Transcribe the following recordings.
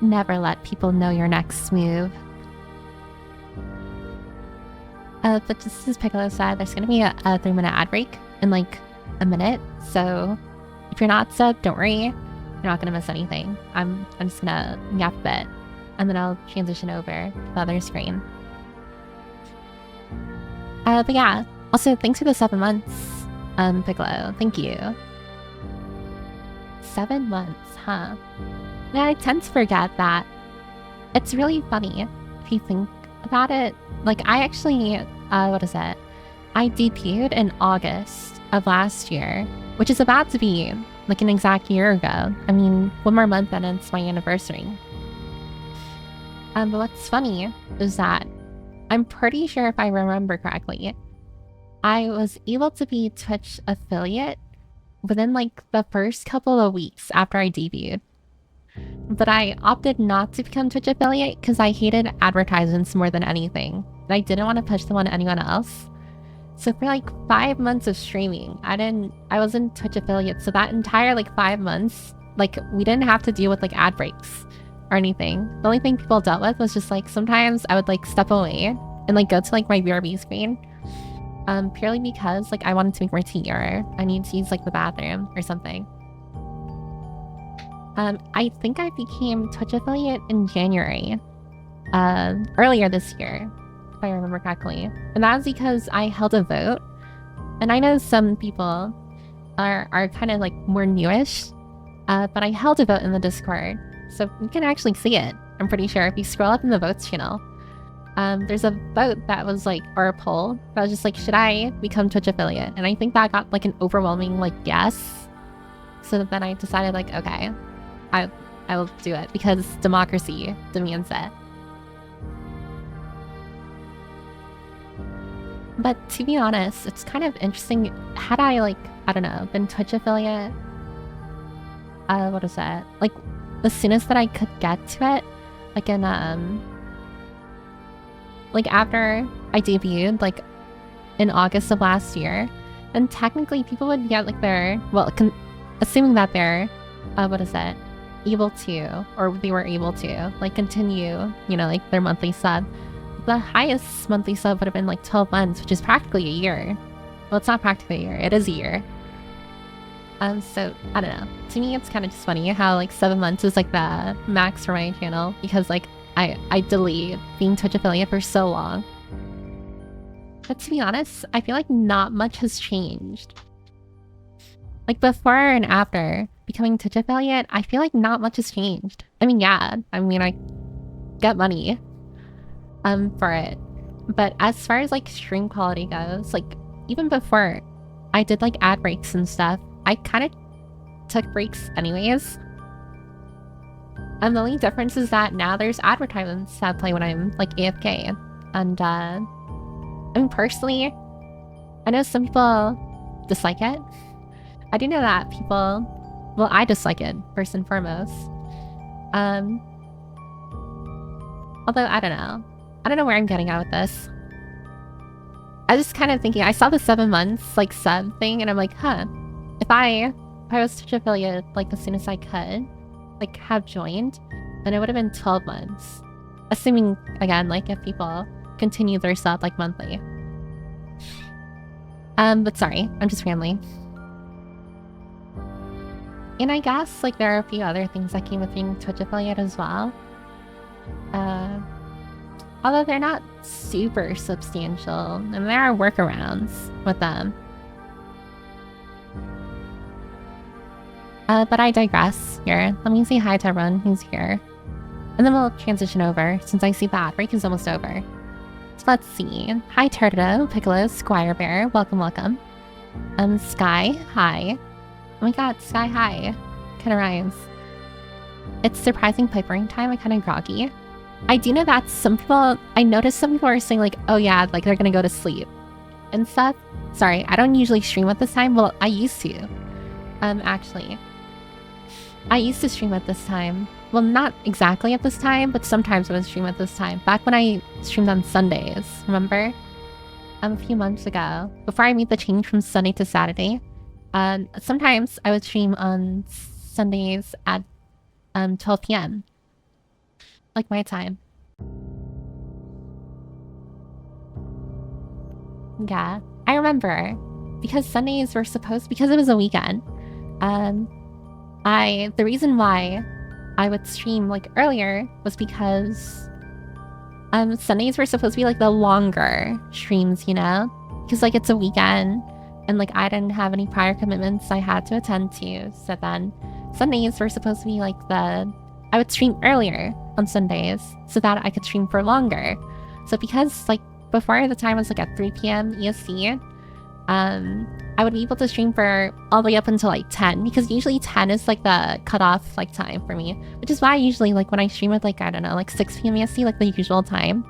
Never let people know your next move. But just as Piccolo said, there's gonna be a 3-minute ad break in like a minute. So if you're not subbed, don't worry. You're not gonna miss anything. I'm just gonna yap a bit, and then I'll transition over to the other screen. But yeah. Also, thanks for the 7 months, Piccolo. Thank you. 7 months, huh? Yeah, I tend to forget that. It's really funny if you think about it. Like, I actually, what is it? I debuted in August of last year, which is about to be like an exact year ago. I mean, one more month and it's my anniversary. But what's funny is that I'm pretty sure if I remember correctly, I was able to be Twitch affiliate within like the first couple of weeks after I debuted. But I opted not to become Twitch affiliate because I hated advertisements more than anything. And I didn't want to push them on anyone else. So for like 5 months of streaming, I wasn't Twitch affiliate. So that entire like 5 months, like we didn't have to deal with like ad breaks or anything. The only thing people dealt with was just like sometimes I would like step away and like go to like my BRB screen. Purely because like I wanted to make more tea or I need to use like the bathroom or something. I think I became Twitch affiliate in January, earlier this year, if I remember correctly. And that was because I held a vote. And I know some people are kind of like more newish, but I held a vote in the Discord. So you can actually see it, I'm pretty sure, if you scroll up in the votes channel. There's a vote that was like, or a poll that was just like, should I become Twitch affiliate? And I think that got like an overwhelming like yes. So then I decided like, okay, I will do it because democracy demands it. But to be honest, it's kind of interesting. Had I like, I don't know, been Twitch affiliate, what is that? Like the soonest that I could get to it, like in like after I debuted, like in August of last year, then technically people would get like their, well, assuming that they're, what is it? Able to, or they were able to, like continue, you know, like their monthly sub. The highest monthly sub would have been like 12 months, which is practically a year. Well, it's not practically a year, it is a year. So, I don't know. To me, it's kind of just funny how like 7 months is like the max for my channel because like I delayed being Twitch affiliate for so long. But to be honest, I feel like not much has changed. Like before and after becoming Twitch affiliate, I feel like not much has changed. I mean, yeah, I mean, I get money for it. But as far as like stream quality goes, like even before I did like ad breaks and stuff, I kind of took breaks anyways. And the only difference is that now there's advertisements that play when I'm like AFK. And I mean, personally, I know some people dislike it. I do know that people, well, I dislike it first and foremost. Although I don't know where I'm getting at with this. I was just kind of thinking, I saw the 7 months like sub thing and I'm like, huh, if I was Twitch affiliate like as soon as I could, like have joined, then it would have been 12 months. Assuming again, like if people continue their sub like monthly. But sorry, I'm just rambling. And I guess like there are a few other things that came with being Twitch affiliate as well. Although they're not super substantial, and there are workarounds with them. But I digress here. Let me say hi to everyone who's here. And then we'll transition over, since I see the ad break is almost over. So let's see. Hi Turtle, Piccolo, Squire Bear, welcome, welcome. Sky, hi. Oh my god, Sky, hi. Kinda rhymes. It's surprising pipering time, I'm kinda groggy. I do know that some people, I noticed some people are saying like, oh yeah, like they're gonna go to sleep and stuff. Sorry, I don't usually stream at this time. Well, I used to. Actually. I used to stream at this time. Well, not exactly at this time, but sometimes I would stream at this time. Back when I streamed on Sundays, remember? A few months ago. Before I made the change from Sunday to Saturday. Sometimes I would stream on Sundays at 12 p.m. like my time. Yeah, I remember because Sundays were because it was a weekend. Um, the reason why I would stream like earlier was because Sundays were supposed to be like the longer streams, you know, because like it's a weekend and like I didn't have any prior commitments I had to attend to. So then Sundays were supposed to be like I would stream earlier on Sundays so that I could stream for longer. So because like before the time was like at 3 p.m. EST, I would be able to stream for all the way up until like 10 because usually 10 is like the cutoff like time for me, which is why I usually like when I stream at like, I don't know, like 6 p.m. EST, like the usual time.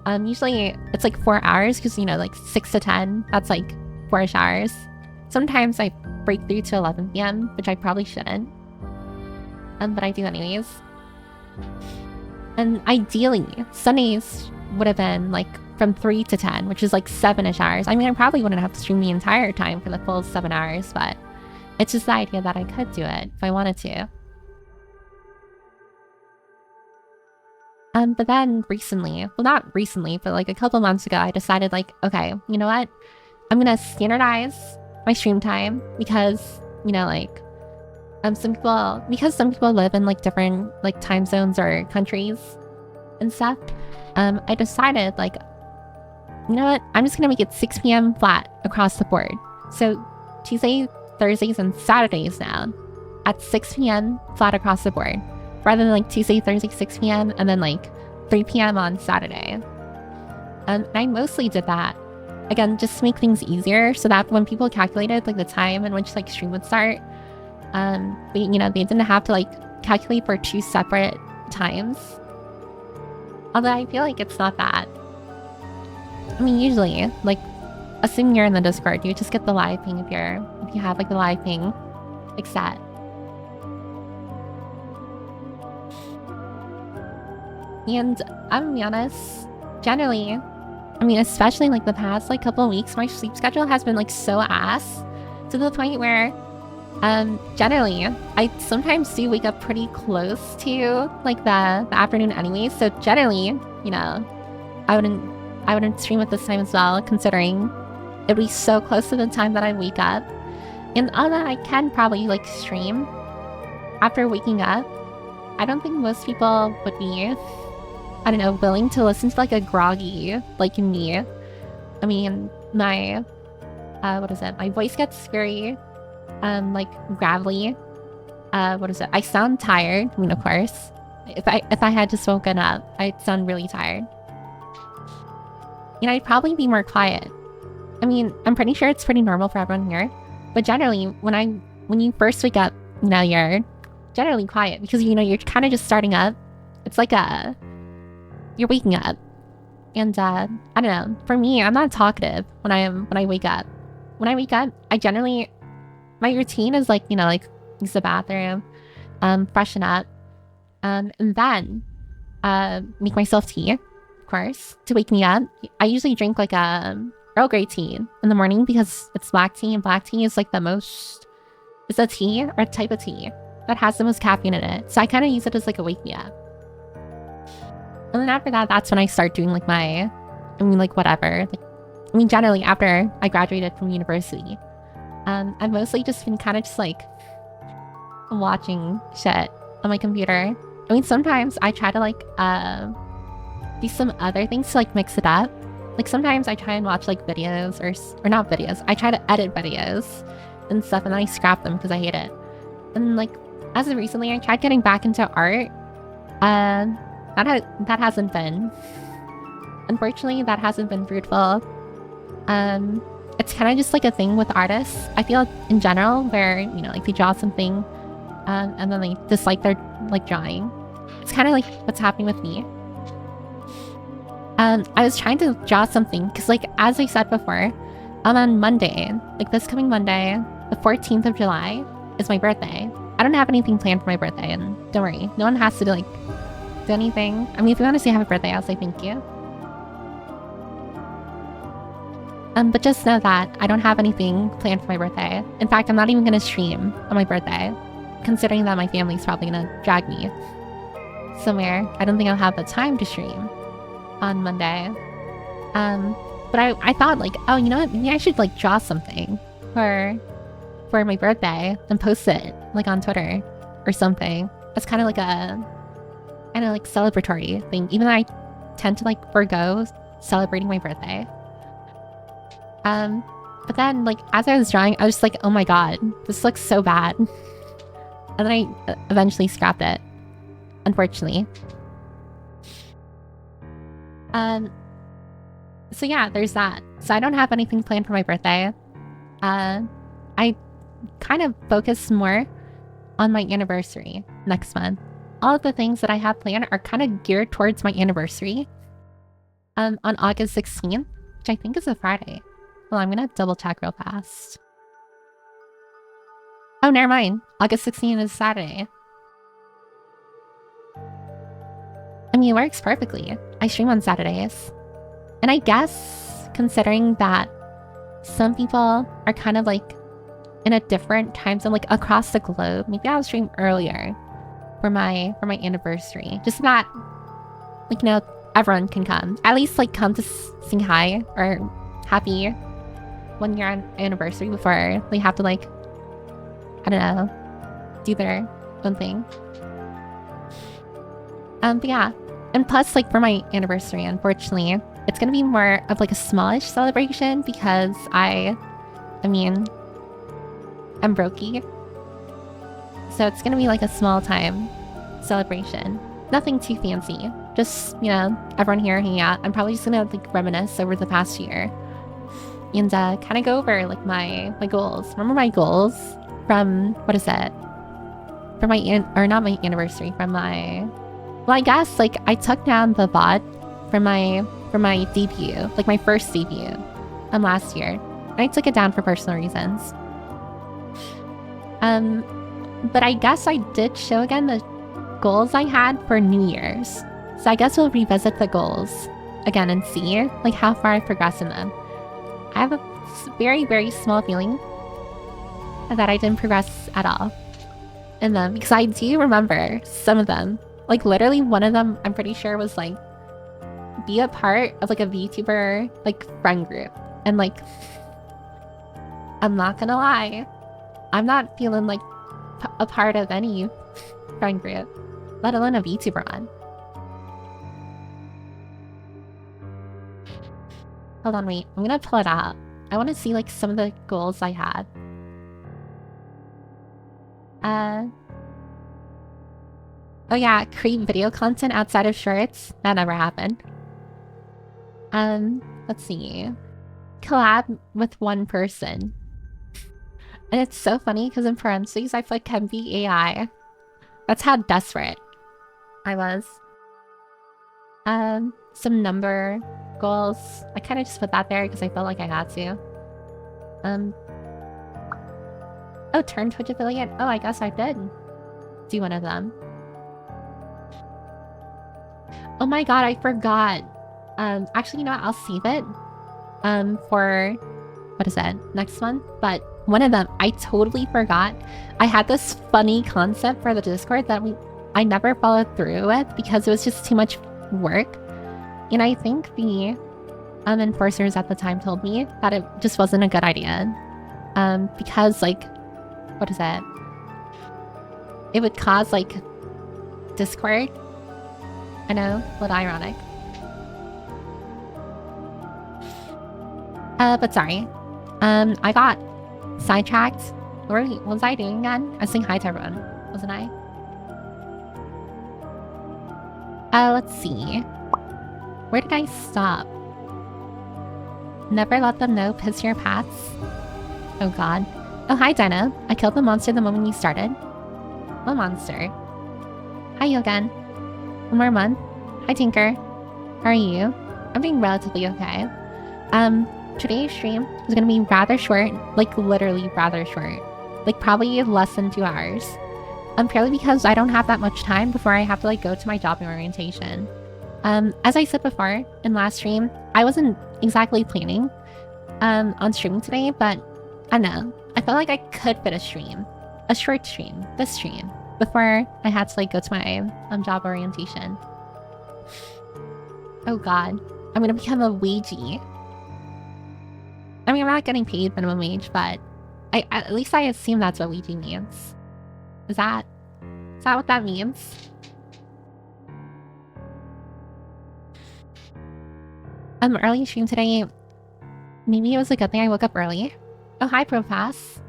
Usually it's like 4 hours because, you know, like 6 to 10, that's like 4-ish hours. Sometimes I break through to 11 p.m., which I probably shouldn't. But I do anyways. And ideally, Sundays would have been like from 3 to 10, which is like 7-ish hours. I mean, I probably wouldn't have to stream the entire time for the full 7 hours, but it's just the idea that I could do it if I wanted to. But then recently, well, not recently, but like a couple months ago, I decided like, okay, you know what? I'm gonna standardize my stream time because, you know, like, some people live in like different like time zones or countries and stuff. I decided like, you know what? I'm just gonna make it 6 p.m. flat across the board. So Tuesday, Thursdays, and Saturdays now at 6 p.m. flat across the board, rather than like Tuesday, Thursday, 6 p.m. and then like 3 p.m. on Saturday. And I mostly did that again just to make things easier, so that when people calculated like the time in which like stream would start, you know, they didn't have to like calculate for 2 separate times. Although I feel like it's not that. I mean, usually, like, assuming you're in the Discord, you just get the live ping if you have like the live ping like set. And I'm gonna be honest, generally, I mean, especially like the past like couple of weeks, my sleep schedule has been like so ass to the point where generally I sometimes do wake up pretty close to like the afternoon anyway. So generally, you know, I wouldn't stream at this time as well, considering it'd be so close to the time that I wake up. And although I can probably like stream after waking up, I don't think most people would be, I don't know, willing to listen to like a groggy like me. I mean, my my voice gets very like gravelly. I sound tired. I mean, of course, if I had just woken up, I'd sound really tired. And I'd probably be more quiet. I mean, I'm pretty sure it's pretty normal for everyone here, but generally when you first wake up, you know, you're generally quiet because, you know, you're kind of just starting up. It's like you're waking up. And I don't know, for me, I'm not talkative when I wake up. When I wake up, my routine is like, you know, like use the bathroom, freshen up, and then make myself tea, of course, to wake me up. I usually drink like Earl Grey tea in the morning because it's black tea, and black tea is like it's a tea or a type of tea that has the most caffeine in it. So I kind of use it as like a wake me up. And then after that, that's when I start doing like whatever. Like, I mean, generally after I graduated from university, I've mostly just been kind of just like watching shit on my computer. I mean, sometimes I try to like do some other things to like mix it up. Like sometimes I try and watch like videos or not videos. I try to edit videos and stuff, and then I scrap them because I hate it. And like as of recently, I tried getting back into art. That hasn't been. Unfortunately, that hasn't been fruitful. It's kind of just like a thing with artists, I feel, in general, where, you know, like they draw something and then they dislike their like drawing. It's kind of like what's happening with me. I was trying to draw something because, like, as I said before, on Monday, like this coming Monday, the 14th of July, is my birthday. I don't have anything planned for my birthday, and don't worry, no one has to do anything. I mean, if you want to say happy birthday, I'll say thank you. But just know that I don't have anything planned for my birthday. In fact, I'm not even going to stream on my birthday, considering that my family's probably going to drag me. somewhere. I don't think I'll have the time to stream on Monday. But I thought like, oh, you know what? Maybe I should like draw something for my birthday and post it like on Twitter or something. It's kind of like a celebratory thing. Even though I tend to like forgo celebrating my birthday. But then like as I was drawing, I was just like, oh my god, this looks so bad. And then I eventually scrapped it, unfortunately. So yeah, there's that. So I don't have anything planned for my birthday. I kind of focus more on my anniversary next month. All of the things that I have planned are kind of geared towards my anniversary. On August 16th, which I think is a Friday. Well, I'm gonna double check real fast. Oh, never mind. August 16th is Saturday. I mean, it works perfectly. I stream on Saturdays. And I guess, considering that some people are kind of like in a different time zone, like across the globe, maybe I'll stream earlier for my anniversary. Just that, like, you know, everyone can come. At least, like, come to sing hi or happy 1 year anniversary before they have to, like, I don't know, do their own thing. But yeah. And plus, like, for my anniversary, unfortunately, it's gonna be more of like a smallish celebration because I mean, I'm brokey. So it's gonna be like a small time celebration. Nothing too fancy. Just, you know, everyone here hanging out. I'm probably just gonna like reminisce over the past year. And kind of go over like my goals. Remember my goals from, what is it? From my, not my anniversary, from my, well, I guess like I took down the VOD from my debut, like my first debut last year. And I took it down for personal reasons. But I guess I did show again the goals I had for New Year's. So I guess we'll revisit the goals again and see like how far I progress in them. I have a very, very small feeling that I didn't progress at all in them because I do remember some of them. Like literally one of them I'm pretty sure was like be a part of like a VTuber like friend group. And like I'm not gonna lie, I'm not feeling like a part of any friend group, let alone a VTuber one. Hold on, wait. I'm gonna pull it out. I want to see like some of the goals I had. Oh yeah, create video content outside of shorts. That never happened. Let's see. Collab with one person. And it's so funny because in parentheses I put can be AI. That's how desperate I was. Some number goals. I kind of just put that there because I felt like I had to. Oh, turn Twitch affiliate. Oh, I guess I did do one of them. Oh my god, I forgot. Actually, you know what? I'll save it. For what is that? Next month. But one of them, I totally forgot. I had this funny concept for the Discord that I never followed through with because it was just too much work. And I think the enforcers at the time told me that it just wasn't a good idea. Because like, what is that? It would cause like Discord. I know, a little ironic. But sorry. I got sidetracked. What was I doing again? I was saying hi to everyone, wasn't I? Let's see. Where did I stop? Never let them know, piss your pants. Oh god. Oh, hi Dino. I killed the monster the moment you started. What monster? Hi Yogan. One more month. Hi Tinker. How are you? I'm doing relatively okay. Today's stream is gonna be rather short, like literally rather short. Like probably less than 2 hours. Purely because I don't have that much time before I have to like go to my job orientation. As I said before in last stream, I wasn't exactly planning on streaming today, but I don't know. I felt like I could fit a stream. A short stream. This stream. before I had to like go to my job orientation. Oh god, I'm gonna become a wagey. I mean, I'm not getting paid minimum wage, but at least I assume that's what wagey means. Is that what that means? Early stream today. Maybe it was a good thing I woke up early. Oh, hi, Propass.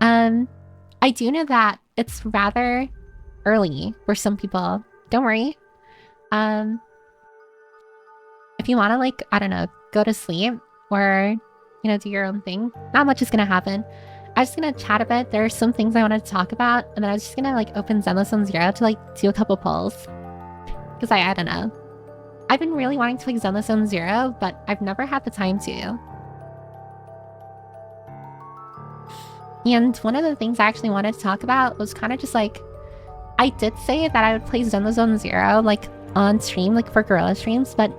I do know that it's rather early for some people. Don't worry. If you want to, like, I don't know, go to sleep or, you know, do your own thing, not much is gonna happen. I'm just gonna chat a bit. There are some things I wanted to talk about, and then I was just gonna, like, open Zenless on Zero to, like, do a couple polls. Because I don't know. I've been really wanting to play Zenless on Zero, but I've never had the time to. And one of the things I actually wanted to talk about was kind of just like, I did say that I would play Zenless on Zero, like, on stream, like, for Gorilla streams, but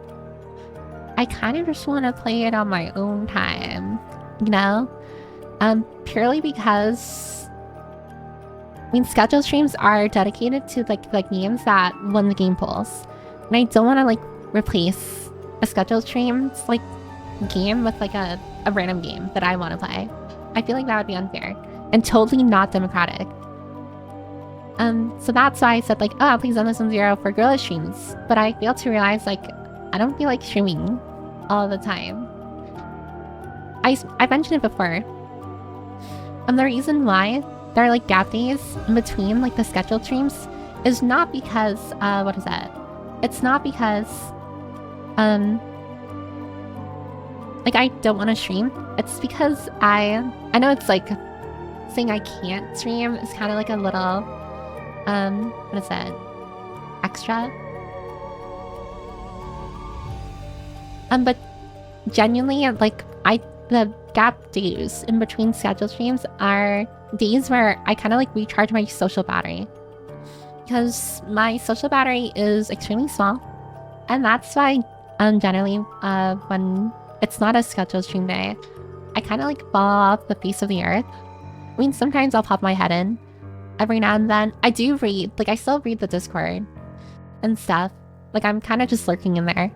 I kind of just want to play it on my own time, you know? Purely because, I mean, scheduled streams are dedicated to, like games that won the game polls. And I don't want to, like, replace a scheduled stream's, like, game with, like, a random game that I want to play. I feel like that would be unfair and totally not democratic. So that's why I said, like, oh, I'll play Zenless on Zero for Gorilla streams. But I failed to realize, like, I don't feel like streaming all the time. I mentioned it before. The reason why there are, like, gap days in between, like, the scheduled streams is not because, what is that? It's not because, like, I don't want to stream. It's because I know it's, like, saying I can't stream is kind of like a little, what is that? Extra? But genuinely, like, the gap days in between scheduled streams are days where I kind of, like, recharge my social battery. Because my social battery is extremely small. And that's why, generally, when it's not a scheduled stream day, I kind of, like, fall off the face of the earth. I mean, sometimes I'll pop my head in. Every now and then. I do read. Like, I still read the Discord and stuff. Like, I'm kind of just lurking in there.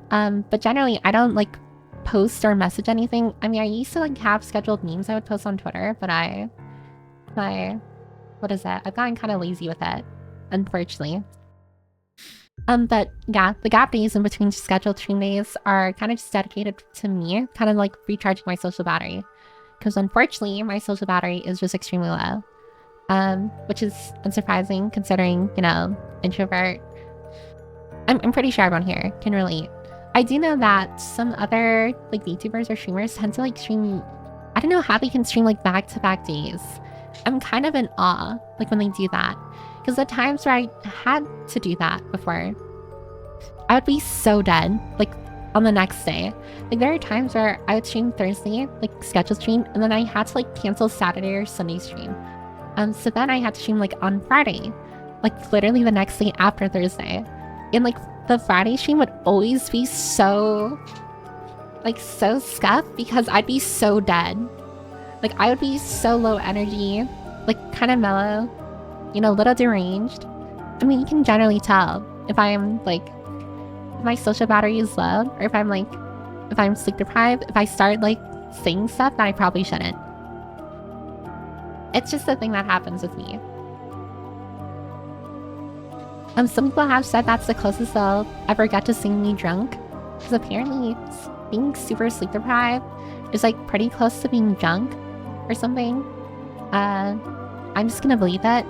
But generally, I don't, like, post or message anything. I mean, I used to, like, have scheduled memes I would post on Twitter, but what is that? I've gotten kind of lazy with it, unfortunately. But yeah, the gap days in between scheduled stream days are kind of just dedicated to me, kind of like recharging my social battery. Because unfortunately, my social battery is just extremely low. Which is unsurprising considering, you know, introvert. I'm pretty sure everyone here can relate. I do know that some other, like, YouTubers or streamers tend to, like, stream... I don't know how they can stream, like, back-to-back days. I'm kind of in awe, like, when they do that. Because the times where I had to do that before, I would be so dead, like, on the next day. Like, there are times where I would stream Thursday, like, scheduled stream, and then I had to, like, cancel Saturday or Sunday stream. So then I had to stream, like, on Friday. Like, literally the next day after Thursday. And, like, the Friday stream would always be so, like, so scuffed because I'd be so dead. Like, I would be so low energy, like, kind of mellow, you know, a little deranged. I mean, you can generally tell if I'm, like, if my social battery is low, or if I'm sleep deprived, if I start, like, saying stuff that I probably shouldn't. It's just a thing that happens with me. Some people have said that's the closest they'll ever get to seeing me drunk. Because apparently being super sleep deprived is, like, pretty close to being drunk or something. I'm just gonna believe it.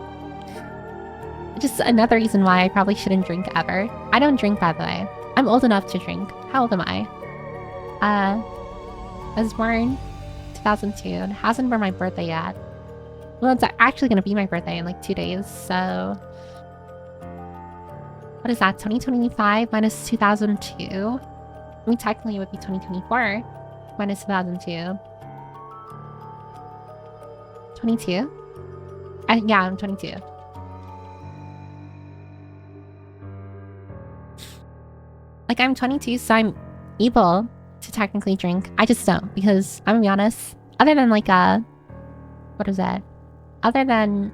Just another reason why I probably shouldn't drink ever. I don't drink, by the way. I'm old enough to drink. How old am I? I was born 2002. It hasn't been my birthday yet. Well, it's actually gonna be my birthday in, like, 2 days, so... What is that? 2025 minus 2002? I mean, technically it would be 2024 minus 2002. 22? Yeah, I'm 22. Like, I'm 22, so I'm able to technically drink. I just don't, because I'm gonna be honest, other than, like, what is that? Other than,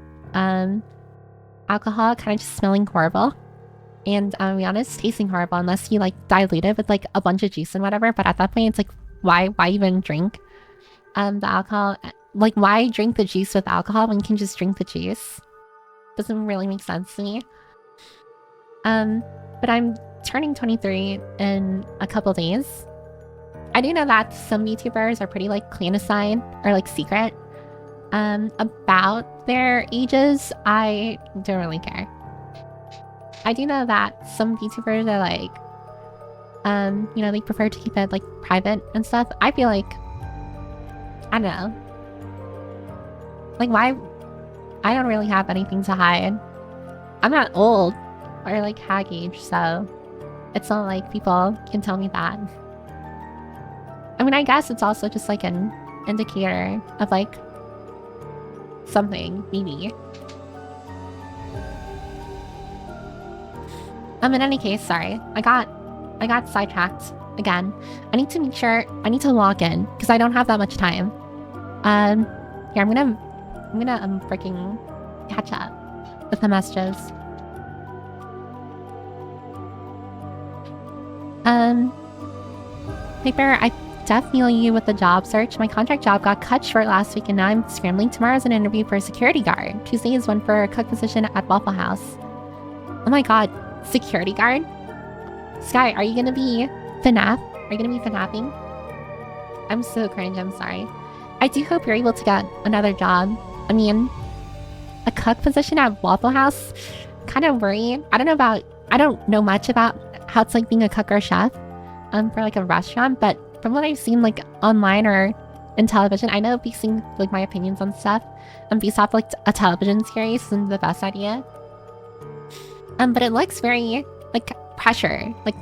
alcohol kind of just smelling horrible. And to be honest, tasting horrible unless you like dilute it with like a bunch of juice and whatever. But at that point, it's like, why even drink the alcohol? Like, why drink the juice with alcohol when you can just drink the juice? Doesn't really make sense to me. But I'm turning 23 in a couple days. I do know that some YouTubers are pretty like clandestine or like secret about their ages. I don't really care. I do know that some YouTubers are like, you know, they prefer to keep it like private and stuff. I feel like, I don't know. Like, why? I don't really have anything to hide. I'm not old or like hag age, so it's not like people can tell me that. I mean, I guess it's also just like an indicator of like something, maybe. In any case, sorry. I got sidetracked again. I need to make sure I need to log in because I don't have that much time. Here I'm gonna freaking catch up with the messages. Paper, I definitely you with the job search. My contract job got cut short last week and now I'm scrambling. Tomorrow's an interview for a security guard. Tuesday is one for a cook position at Waffle House. Oh my god, security guard? Sky, are you gonna be FNAF? Are you gonna be FNAFing? I'm so cringe, I'm sorry. I do hope you're able to get another job. I mean, a cook position at Waffle House? Kind of worrying. I don't know much about how it's like being a cook or a chef for like a restaurant, but from what I've seen like online or in television, I know basing like my opinions on stuff based off like a television series isn't the best idea. But it looks very like pressure, like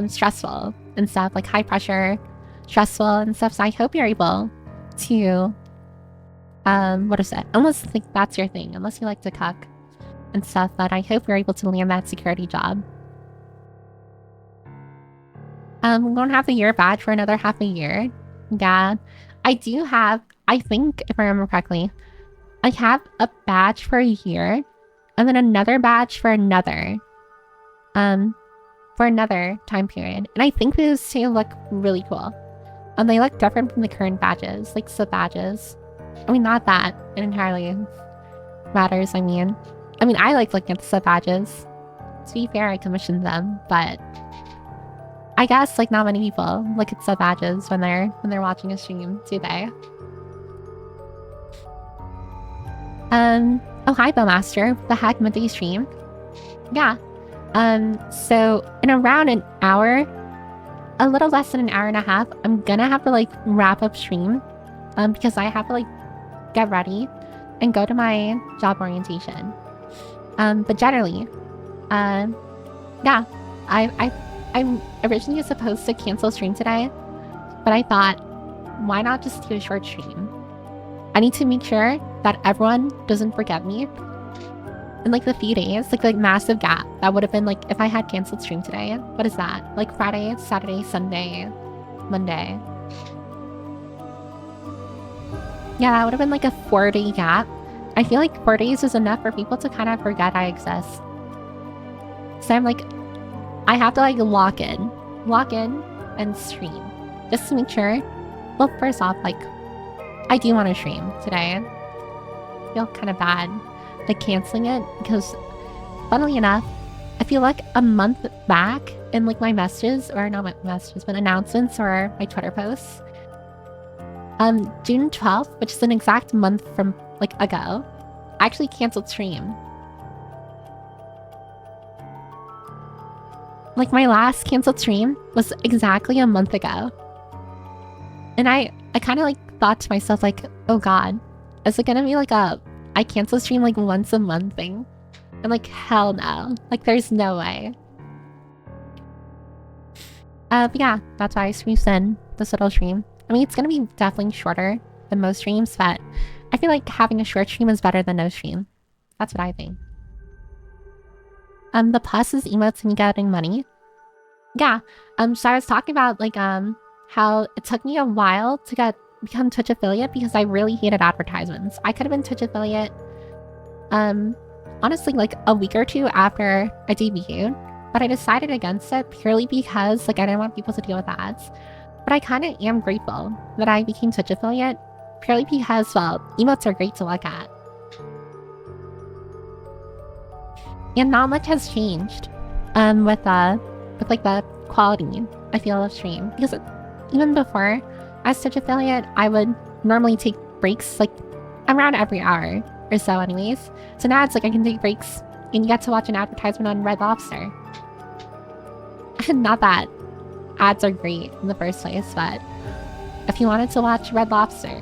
stressful and stuff, like high pressure, stressful and stuff. So I hope you're able to what is it? Unless like that's your thing, unless you like to cook and stuff, but I hope you're able to land that security job. We won't have the year badge for another half a year. Yeah. I do have, I think, if I remember correctly, I have a badge for a year and then another badge for another time period. And I think those two look really cool. They look different from the current badges, like sub badges. I mean, not that it entirely matters. I mean, I like looking at the sub badges. To be fair, I commissioned them, but I guess like not many people look at sub badges when they're watching a stream, do they? Oh hi Bowmaster, the heck Monday stream? Yeah. So in around an hour, a little less than an hour and a half, I'm gonna have to like wrap up stream, because I have to like get ready and go to my job orientation. But generally, yeah, I'm originally supposed to cancel stream today, but I thought, why not just do a short stream? I need to make sure that everyone doesn't forget me. In like the few days, like massive gap, that would have been like if I had canceled stream today. What is that? Like Friday, Saturday, Sunday, Monday. Yeah, that would have been like a 4-day gap. I feel like 4 days is enough for people to kind of forget I exist. So I'm like, I have to like lock in and stream just to make sure. Well, first off, like I do want to stream today. I feel kind of bad like canceling it because funnily enough, I feel like a month back in like my messages, or not my messages, but announcements or my Twitter posts, June 12th, which is an exact month from like ago, I actually canceled stream. Like my last canceled stream was exactly a month ago. And I kind of like thought to myself like, oh god, is it gonna be like a I cancel stream like once a month thing? I'm like, hell no. Like there's no way. But yeah, that's why I streamed in this little stream. I mean, it's gonna be definitely shorter than most streams, but I feel like having a short stream is better than no stream. That's what I think. The plus is emotes and getting money. Yeah. So I was talking about like how it took me a while to become Twitch affiliate because I really hated advertisements. I could have been Twitch affiliate honestly like a week or two after I debuted, but I decided against it purely because like I didn't want people to deal with ads. But I kind of am grateful that I became Twitch affiliate purely because, well, emotes are great to look at. And not much has changed with like the quality I feel of stream. Because even before as Twitch affiliate, I would normally take breaks like around every hour or so anyways. So now it's like I can take breaks and you get to watch an advertisement on Red Lobster. Not that ads are great in the first place, but if you wanted to watch Red Lobster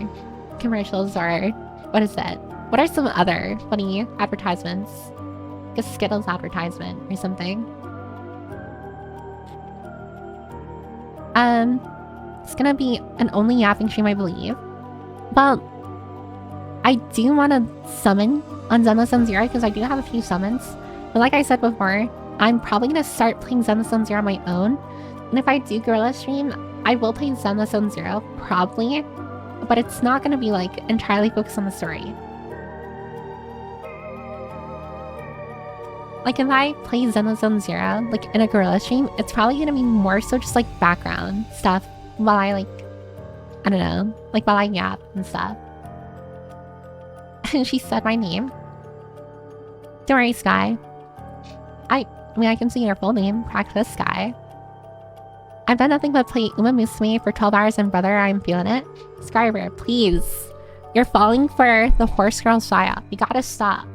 commercials or what is it? What are some other funny advertisements? Like a Skittles advertisement or something. It's gonna be an only yapping stream, I believe. But I do want to summon on Zenless Zero because I do have a few summons. But like I said before, I'm probably gonna start playing Zenless Zero on my own. And if I do Gorilla stream, I will play Zenless Zero, probably. But it's not gonna be like entirely focused on the story. Like if I play Zenless Zero, like in a Gorilla stream, it's probably gonna be more so just like background stuff while I like, I don't know, like while I yap and stuff. And she said my name. Don't worry, Sky. I mean, I can see your full name, Practice Sky. I've done nothing but play Uma Musume for 12 hours and brother, I'm feeling it. Skyber, please. You're falling for the horse girl psyop. You gotta stop.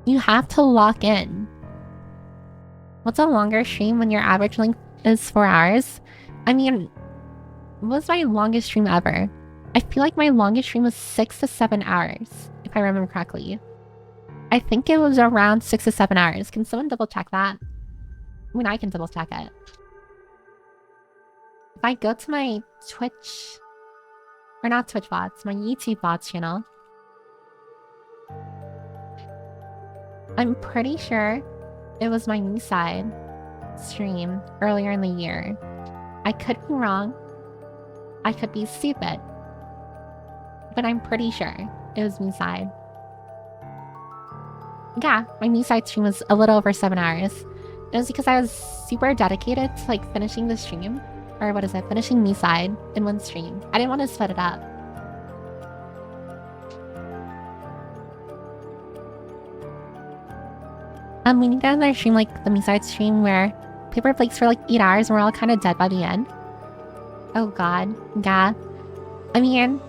You have to lock in. What's a longer stream when your average length is 4 hours? I mean, what was my longest stream ever? I feel like my longest stream was 6 to 7 hours, if I remember correctly. I think it was around 6 to 7 hours. Can someone double check that? I mean, I can double check it. If I go to my Twitch, or not Twitch bots, my YouTube bots channel, I'm pretty sure it was my new side stream earlier in the year. I could be wrong. I could be stupid. But I'm pretty sure it was me side. Yeah, my me side stream was a little over 7 hours. It was because I was super dedicated to like finishing the stream. Or what is it? Finishing me side in one stream. I didn't want to split it up. We need another stream like the me side stream where paper plates for like 8 hours and we're all kind of dead by the end. Oh god, yeah. I mean,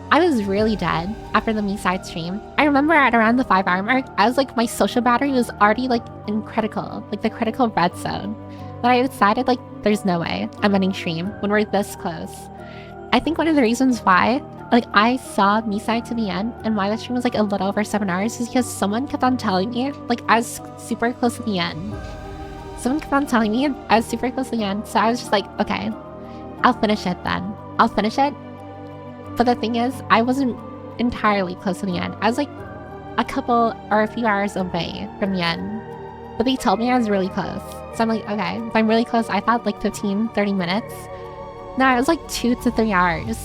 I was really dead after the me side stream. I remember at around the 5 hour mark, I was like, my social battery was already like in critical, like the critical red zone. But I decided like, there's no way I'm ending stream when we're this close. I think one of the reasons why like I saw me side to the end and why the stream was like a little over 7 hours is because someone kept on telling me like I was super close to the end. Someone kept on telling me I was super close to the end, so I was just like, okay, I'll finish it then. I'll finish it. But the thing is, I wasn't entirely close to the end. I was like a couple or a few hours away from the end. But they told me I was really close. So I'm like, okay, if I'm really close, I thought like 15, 30 minutes. No, I was like 2 to 3 hours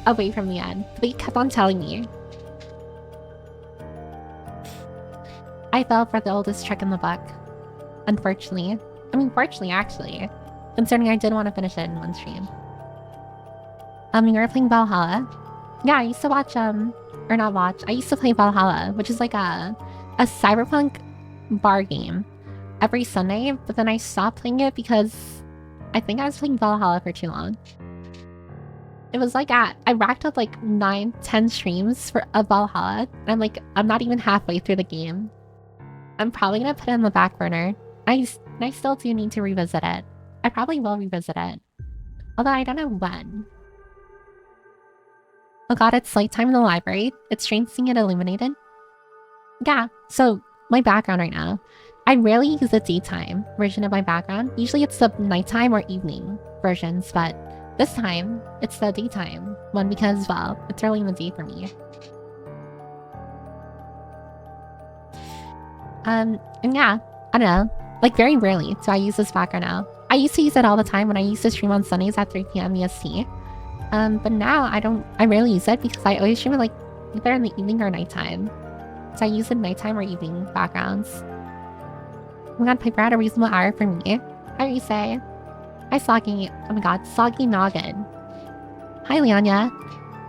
away from the end. But they kept on telling me. I fell for the oldest trick in the book. Unfortunately. I mean, fortunately, actually. Considering I did want to finish it in one stream. You were playing Valhalla. Yeah, I used to watch, or not watch. I used to play Valhalla, which is like a cyberpunk bar game every Sunday, but then I stopped playing it because I think I was playing Valhalla for too long. It was like I racked up like 9, 10 streams for a Valhalla, and I'm like, I'm not even halfway through the game. I'm probably gonna put it on the back burner. I still do need to revisit it. I probably will revisit it. Although I don't know when. Oh god, it's light time in the library. It's strange seeing it illuminated. Yeah, so my background right now. I rarely use the daytime version of my background. Usually it's the nighttime or evening versions, but this time it's the daytime one because, well, it's early in the day for me. And yeah, I don't know. Like very rarely do I use this background now. I used to use it all the time when I used to stream on Sundays at 3 PM EST. But now I rarely use it because I always stream it like either in the evening or nighttime. So I use the nighttime or evening backgrounds. Oh my god, Piper had a reasonable hour for me. How do you say? Hi, Soggy. Oh my god, Soggy Noggin. Hi, Leonia.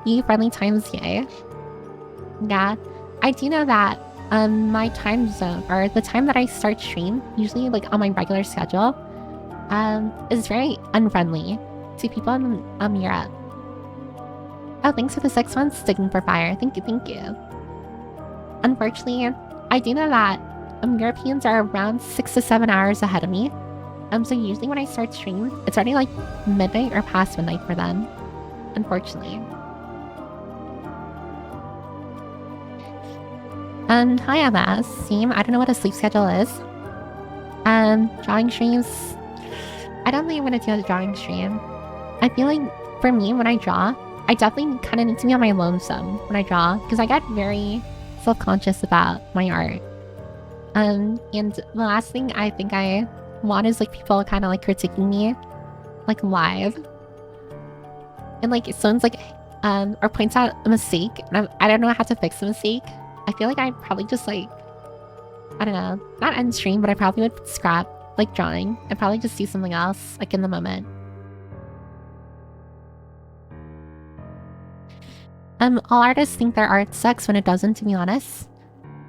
You friendly times, yay. Yeah, I do know that my time zone, or the time that I start stream, usually like on my regular schedule, is very unfriendly to people in Europe. Oh, thanks for the 6 months sticking for fire. Thank you, thank you. Unfortunately, I do know that Europeans are around 6 to 7 hours ahead of me. So usually when I start stream, it's already like midnight or past midnight for them. Unfortunately. Hi MS. Seem, I don't know what a sleep schedule is. Drawing streams. I don't think I'm gonna do a drawing stream. I feel like for me, when I draw, I definitely kind of need to be on my lonesome when I draw, because I get very self-conscious about my art. And the last thing I think I want is like people kind of like critiquing me, like live. And like if someone's like, or points out a mistake, and I don't know how to fix the mistake, I feel like I'd probably just like, I don't know, not end stream, but I probably would scrap like drawing and probably just do something else like in the moment. All artists think their art sucks when it doesn't, to be honest.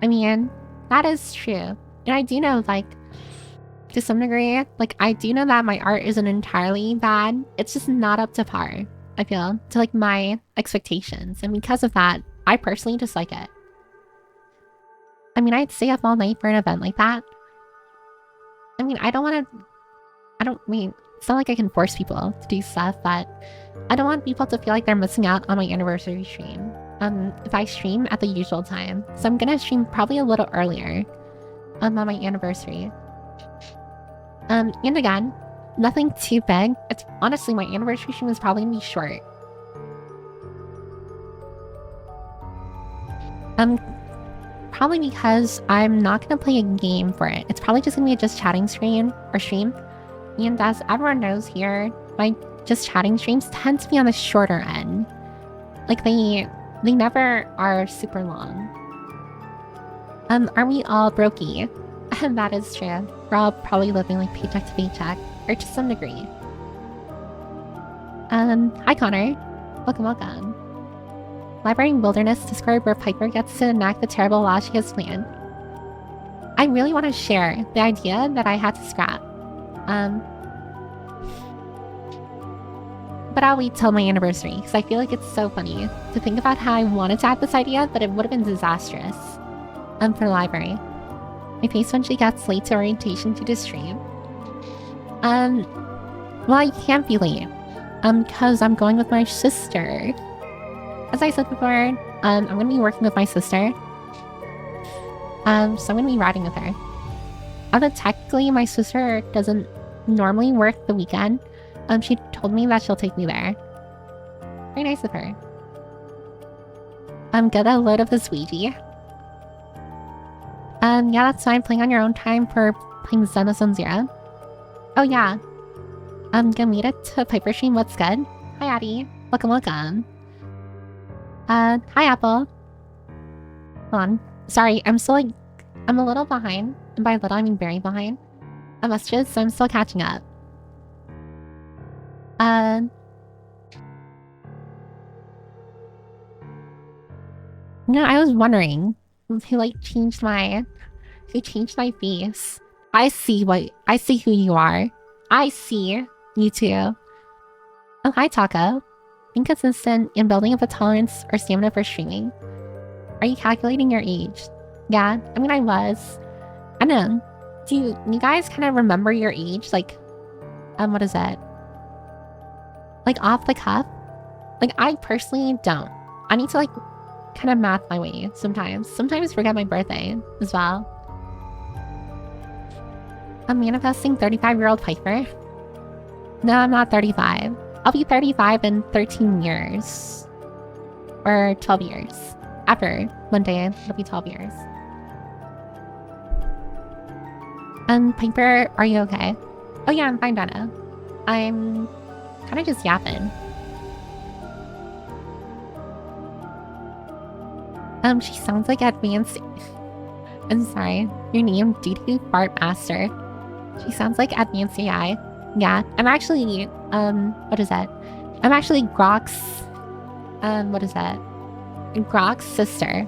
I mean, that is true. And I do know, like, to some degree, like, I do know that my art isn't entirely bad. It's just not up to par, I feel, to, like, my expectations. And because of that, I personally dislike it. I mean, I'd stay up all night for an event like that. I mean, it's not like I can force people to do stuff, but I don't want people to feel like they're missing out on my anniversary stream. If I stream at the usual time. So I'm gonna stream probably a little earlier on my anniversary. And again, nothing too big. It's honestly, my anniversary stream is probably gonna be short. Probably because I'm not gonna play a game for it. It's probably just gonna be a just chatting stream. And as everyone knows here, my just chatting streams tend to be on the shorter end. Like they never are super long. Are we all brokey? That is true. We're all probably living like paycheck to paycheck, or to some degree. Hi Connor. Welcome. Library Wilderness Discord where Piper gets to enact the terrible law she has planned. I really want to share the idea that I had to scrap. But I'll wait till my anniversary, because I feel like it's so funny to think about how I wanted to have this idea, but it would have been disastrous. For the library. My face when she gets late to orientation to the stream. Well, I can't be late. Because I'm going with my sister. As I said before, I'm gonna be working with my sister. So I'm gonna be riding with her. Although technically my sister doesn't normally work the weekend. She told me that she'll take me there. Very nice of her. Get a load of this Ouija. Yeah, that's fine. Playing on your own time for playing Zenless on Zero. Oh yeah. Gonna meet it to Piper Stream. What's good? Hi Addie. Welcome. Hi Apple. Hold on. Sorry, I'm a little behind. And by little, I mean very behind. On messages, so I'm still catching up. I was wondering who changed my face. I see who you are. I see you too. Oh, hi Taco. Inconsistent in building up a tolerance or stamina for streaming. Are you calculating your age? Yeah, I mean I was. I don't know. Do you guys kind of remember your age? Like, what is it? Like off the cuff? Like I personally don't. I need to like kind of math my way sometimes. Sometimes forget my birthday as well. I'm manifesting 35-year-old Piper. No, I'm not 35. I'll be 35 in 13 years. Or 12 years. After one day, it'll be 12 years. Piper, are you okay? Oh yeah, I'm fine, Donna. I'm kind of just yapping. She sounds like advanced. I'm sorry. Your name, DD Fart Master. She sounds like advanced AI. Yeah, I'm actually, what is that? I'm actually Grok's, what is that? Grok's sister.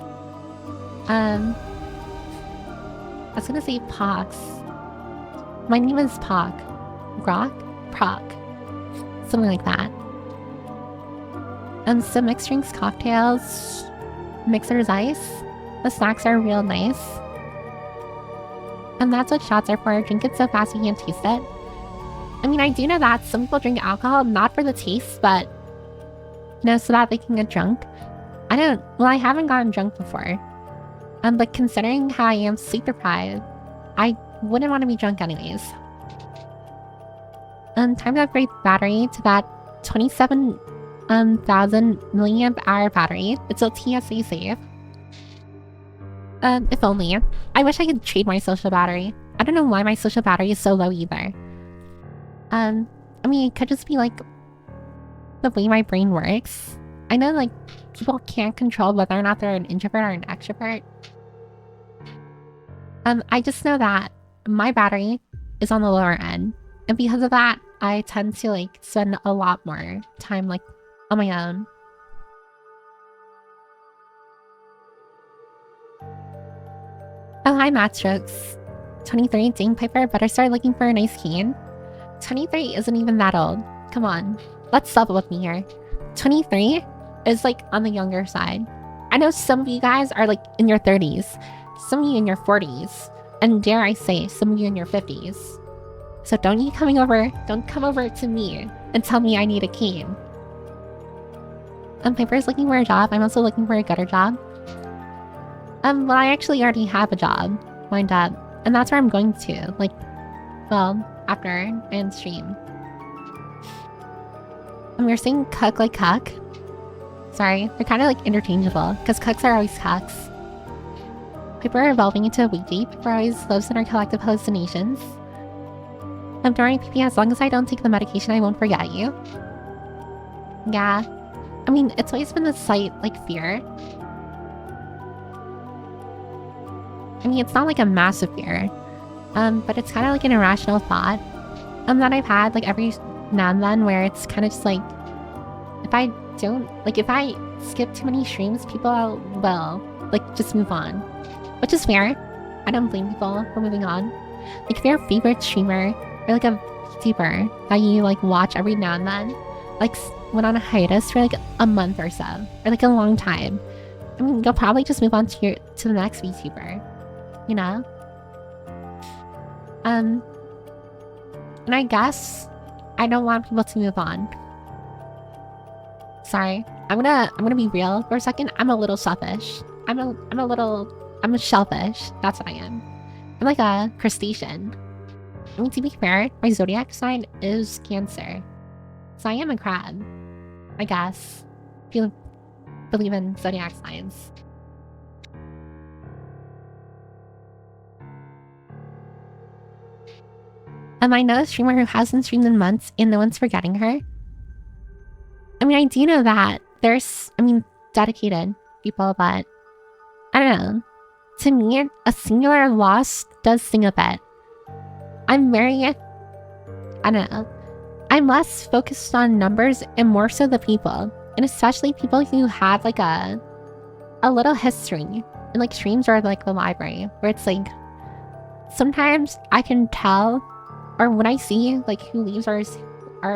I was gonna say Pox. My name is Pock. Grok? Proc. Something like that. Some mixed drinks, cocktails, mixer's ice. The snacks are real nice. And that's what shots are for. Drink it so fast you can't taste it. I mean, I do know that some people drink alcohol not for the taste, but, you know, so that they can get drunk. I haven't gotten drunk before. But considering how I am sleep deprived, I wouldn't want to be drunk anyways. Time to upgrade battery to that 27,000 milliamp hour battery. It's a TSA safe. If only. I wish I could trade my social battery. I don't know why my social battery is so low either. I mean, it could just be like the way my brain works. I know like people can't control whether or not they're an introvert or an extrovert. I just know that my battery is on the lower end. And because of that, I tend to like spend a lot more time like on my own. Oh, hi, Matt Strokes. 23, Dane Piper, better start looking for a nice cane. 23 isn't even that old. Come on, let's level with me here. 23 is like on the younger side. I know some of you guys are like in your 30s, some of you in your 40s, and dare I say, some of you in your 50s. So don't come over to me and tell me I need a cane. Piper's looking for a job. I'm also looking for a gutter job. Well, I actually already have a job lined up, and that's where I'm going to, like, well, after I end stream. We're saying cuck like cuck. Sorry, they're kind of like interchangeable, because cucks are always cucks. People are evolving into a Ouija. People always lives in our collective hallucinations. Don't worry, PP, as long as I don't take the medication, I won't forget you. Yeah. I mean, it's always been a slight, like, fear. I mean, it's not like a massive fear. But it's kind of like an irrational thought. That I've had, like, every now and then, where it's kind of just like, if I skip too many streams, people will, like, just move on. Which is fair. I don't blame people for moving on. Like, if your favorite streamer, or like a YouTuber that you like watch every now and then, like went on a hiatus for like a month or so, or like a long time, I mean, you'll probably just move on to the next VTuber, you know? And I guess I don't want people to move on. Sorry, I'm gonna be real for a second. I'm a little selfish. I'm shellfish. That's what I am. I'm like a crustacean. I mean, to be fair, my zodiac sign is Cancer. So I am a crab, I guess, if you believe in zodiac signs. I know a streamer who hasn't streamed in months and no one's forgetting her. I mean, I do know that there's, dedicated people, but I don't know. To me, a singular loss does sting a bit. I'm less focused on numbers and more so the people. And especially people who have like a little history in like streams or like the library, where it's like, sometimes I can tell, or when I see like who leaves or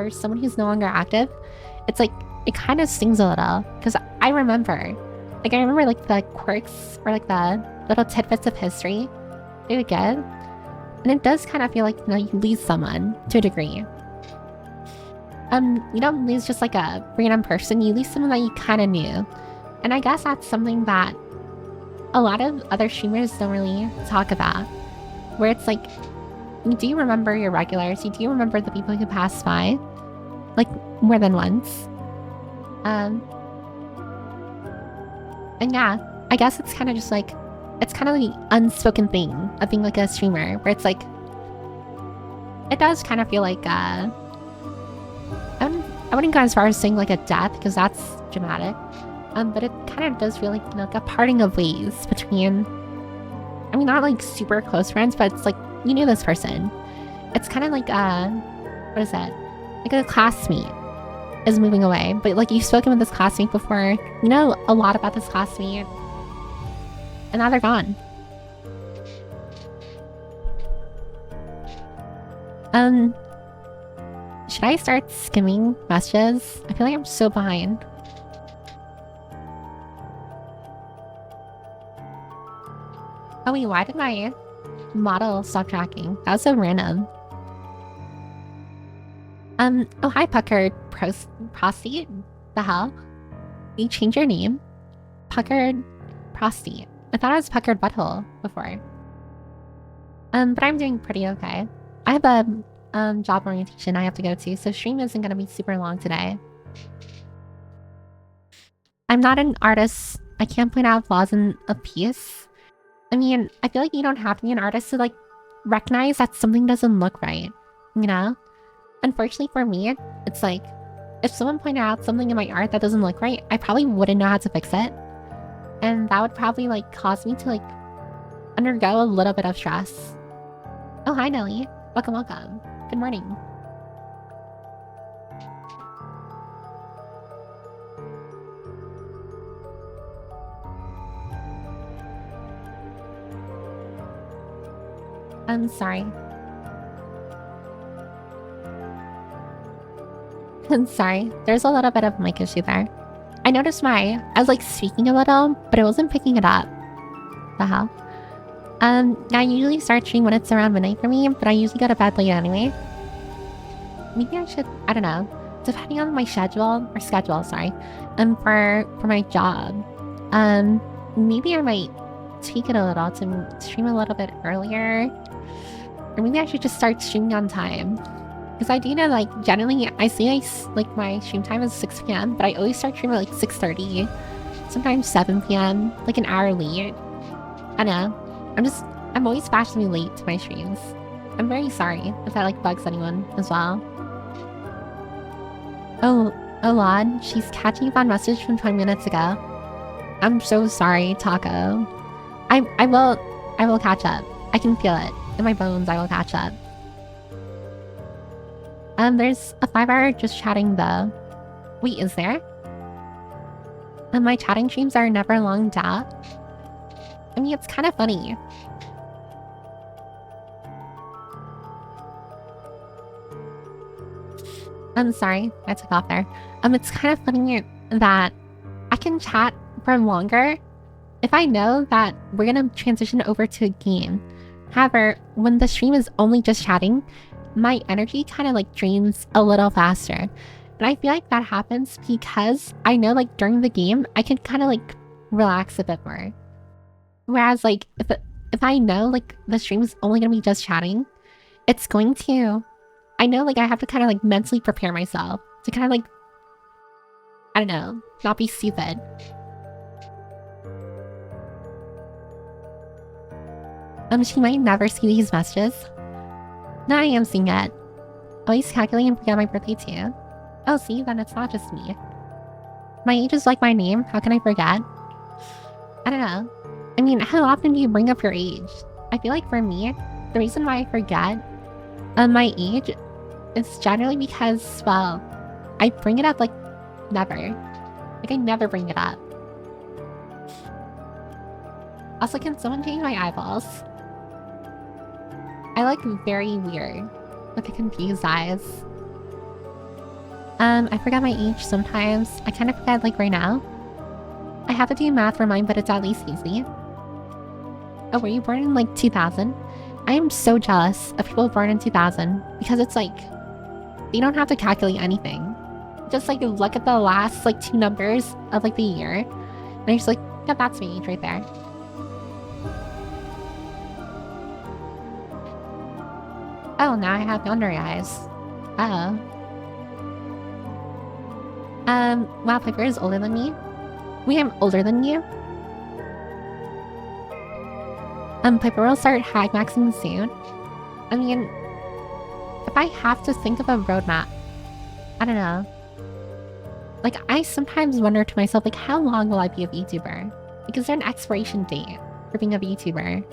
someone who's no longer active, it's like, it kind of stings a little. Because I remember like the quirks or like the little tidbits of history they would get. And it does kind of feel like, you know, you lose someone to a degree. You don't lose just like a random person, you lose someone that you kind of knew. And I guess that's something that a lot of other streamers don't really talk about. Where it's like, you do remember your regulars, you do remember the people who passed by, like more than once. And yeah, I guess it's kind of just like, it's kind of the unspoken thing of being like a streamer, where it's like, it does kind of feel like, I wouldn't go as far as saying like a death, because that's dramatic. But it kind of does feel like, like a parting of ways between, I mean, not like super close friends, but it's like you knew this person. It's kind of like what is that? Like a classmate is moving away, but like you've spoken with this classmate before, you know a lot about this classmate, and now they're gone. Should I start skimming messages? I feel like I'm so behind. Oh wait, why did my model stop tracking? That was so random. Oh hi Puckered Prostate? The hell? You changed your name? Puckered Prostate. I thought it was Puckered Butthole before. But I'm doing pretty okay. I have a job orientation I have to go to, so stream isn't gonna be super long today. I'm not an artist. I can't point out flaws in a piece. I mean, I feel like you don't have to be an artist to like recognize that something doesn't look right, you know? Unfortunately for me, it's like, if someone pointed out something in my art that doesn't look right, I probably wouldn't know how to fix it. And that would probably like cause me to like undergo a little bit of stress. Oh, hi Nelly. Welcome, welcome. Good morning. I'm sorry. I'm sorry. There's a little bit of mic issue there. I noticed I was like speaking a little, but it wasn't picking it up. The hell? I usually start stream when it's around midnight for me, but I usually go to bed late anyway. Maybe I should, I don't know, depending on my schedule, sorry, for my job, maybe I might tweak it a little to stream a little bit earlier, or maybe I should just start streaming on time. Because I do know, like, generally, I see, like, my stream time is 6 p.m., but I always start streaming at, like, 6:30, sometimes 7 p.m., like, an hour late. I know. I'm always fashionably late to my streams. I'm very sorry if that, like, bugs anyone as well. Oh, Lod, she's catching up on message from 20 minutes ago. I'm so sorry, Taco. I will catch up. I can feel it. In my bones, I will catch up. There's a 5-hour just chatting though. Wait, is there? And my chatting streams are never longed out. I mean, it's kind of funny. I'm sorry, I took off there. It's kind of funny that I can chat for longer if I know that we're gonna transition over to a game. However, when the stream is only just chatting, my energy kind of like drains a little faster. And I feel like that happens because I know like during the game, I can kind of like relax a bit more. Whereas like if I know like the stream is only gonna be just chatting, it's going to, I know like I have to kind of like mentally prepare myself to kind of like, I don't know, not be stupid. She might never see these messages. No, I am seeing it. Always calculate and forget my birthday too. Oh, see, then it's not just me. My age is like my name. How can I forget? I don't know. I mean, how often do you bring up your age? I feel like for me, the reason why I forget my age is generally because, well, I bring it up like never. Like I never bring it up. Also, can someone change my eyeballs? I look very weird with the confused eyes. I forget my age sometimes. I kind of forget like right now. I have to do math for mine, but it's at least easy. Oh, were you born in like 2000? I am so jealous of people born in 2000 because it's like, you don't have to calculate anything. Just like look at the last like 2 numbers of like the year. And you're just like, yeah, that's my age right there. Oh, now I have yonder eyes. Uh-oh. Wow, Piper is older than me. We am older than you. Piper will start hag maxing soon. I mean, if I have to think of a roadmap, I don't know. Like, I sometimes wonder to myself, like, how long will I be a VTuber? Like, is there an expiration date for being a VTuber?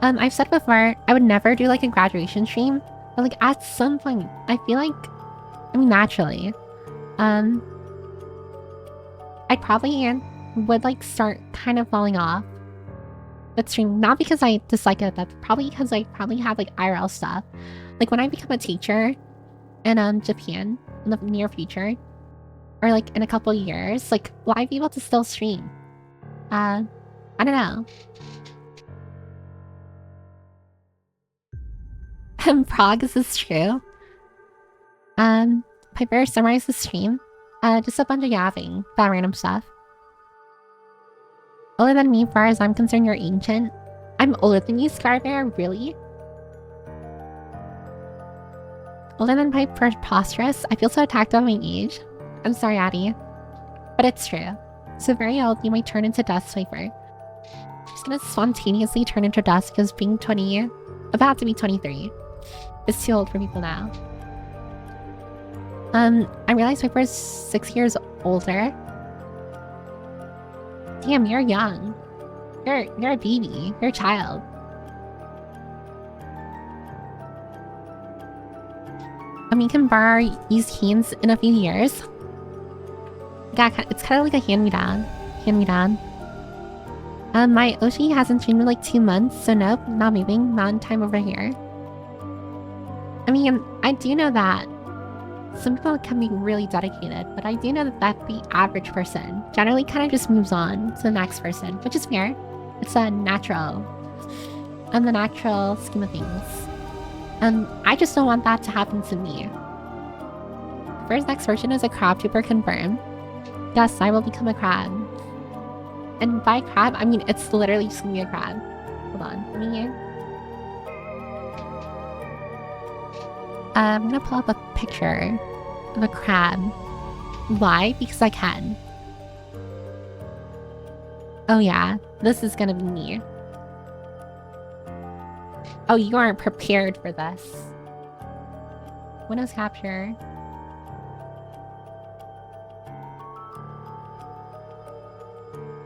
I've said before, I would never do, like, a graduation stream. But, like, at some point, I feel like, I mean, naturally, I probably would, like, start kind of falling off with stream. Not because I dislike it, but probably because I probably have, like, IRL stuff. Like, when I become a teacher in Japan in the near future, or, like, in a couple years, like, will I be able to still stream? I don't know. Prague, is this true? Piper, summarize the stream. Just a bunch of yapping about random stuff. Older than me, far as I'm concerned, you're ancient. I'm older than you, Scarbear? Really? Older than Pipe preposterous? I feel so attacked by my age. I'm sorry, Addie. But it's true. So very old, you might turn into dust, Piper. Just gonna spontaneously turn into dust because being 20, about to be 23, is too old for people now. I realize Piper's 6 years older. Damn, you're young. You're a baby. You're a child. We can borrow used keys in a few years. Yeah, it's kind of like a hand-me-down. Hand-me-down. My Oshi hasn't streamed in like 2 months, so nope, not moving. Not in time over here. I mean, I do know that some people can be really dedicated, but I do know that the average person generally kind of just moves on to the next person, which is fair. It's a natural, the natural scheme of things. I just don't want that to happen to me. First next version is a crab tuber confirmed. Yes, I will become a crab. And by crab, I mean it's literally just gonna be a crab. Hold on, let me... I'm gonna pull up a picture of a crab. Why? Because I can. Oh yeah, this is gonna be me. Oh, you aren't prepared for this. Windows capture.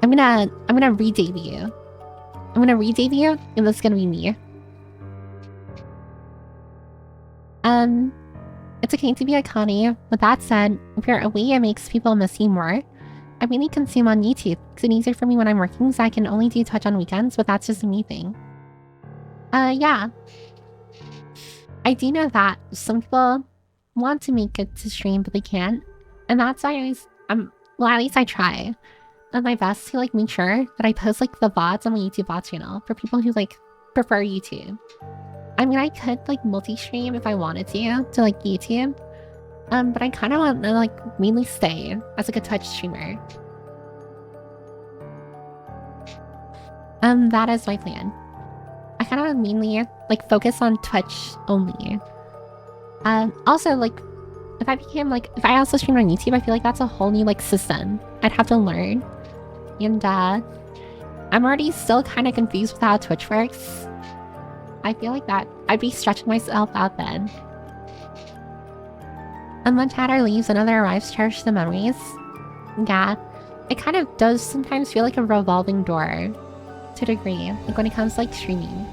I'm gonna re-debut. I'm gonna re-debut, and this is gonna be me. It's okay to be a Connie. With that said, if you're away, it makes people miss you more. I mainly consume on YouTube. It's easier for me when I'm working, so I can only do Twitch on weekends, but that's just a me thing. Yeah. I do know that some people want to make it to stream, but they can't. And that's why I always, well, at least I try my best to, like, make sure that I post, like, the VODs on my YouTube VOD channel for people who, like, prefer YouTube. I mean, I could, like, multi-stream if I wanted to, like, YouTube. But I kind of want to, like, mainly stay as, like, a Twitch streamer. That is my plan. I kind of mainly, like, focus on Twitch only. Also, like, if I also stream on YouTube, I feel like that's a whole new, like, system I'd have to learn. And, I'm already still kind of confused with how Twitch works. I feel like that I'd be stretching myself out then. And when chatter leaves, another arrives, cherish the memories. Yeah, it kind of does sometimes feel like a revolving door. To a degree, like when it comes to, like, streaming.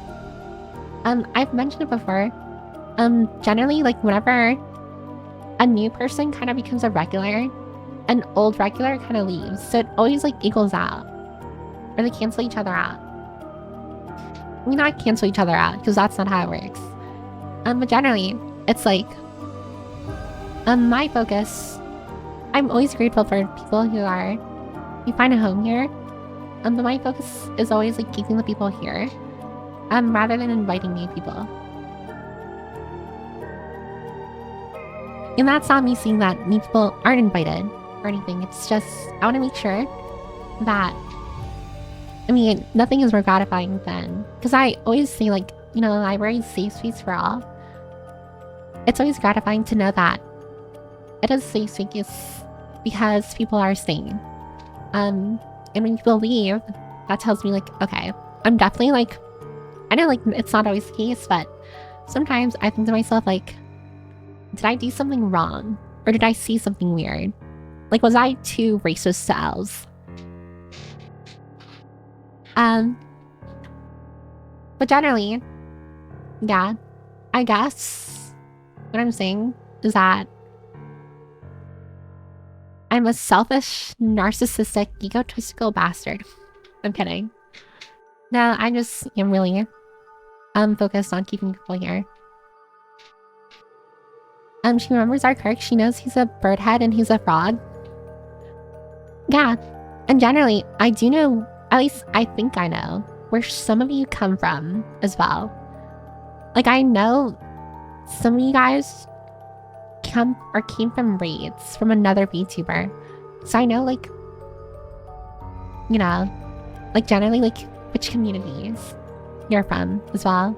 I've mentioned it before. Generally, like, whenever a new person kind of becomes a regular, an old regular kind of leaves. So it always, like, equals out. Or they cancel each other out. I mean, not cancel each other out, because that's not how it works. But generally, it's like... my focus... I'm always grateful for people who find a home here. But my focus is always, like, keeping the people here. Rather than inviting new people. And that's not me saying that new people aren't invited or anything. It's just, I want to make sure that, I mean, nothing is more gratifying than, because I always say, like, you know, the library is a safe space for all. It's always gratifying to know that it is a safe space because people are staying. And when people leave, that tells me, like, okay, I'm definitely, like, I know, like, it's not always the case, but sometimes I think to myself, like, did I do something wrong Or did I see something weird? Like, was I too racist to elves? But generally, yeah, I guess what I'm saying is that I'm a selfish, narcissistic, egotistical bastard. I'm kidding. No, I just am really focused on keeping people here. She remembers our Kirk. She knows he's a bird head and he's a frog. Yeah, and generally, I do know, at least I think I know, where some of you come from as well. Like, I know some of you guys came from raids from another VTuber. So I know, like, you know, like, generally, like, which communities you're from as well.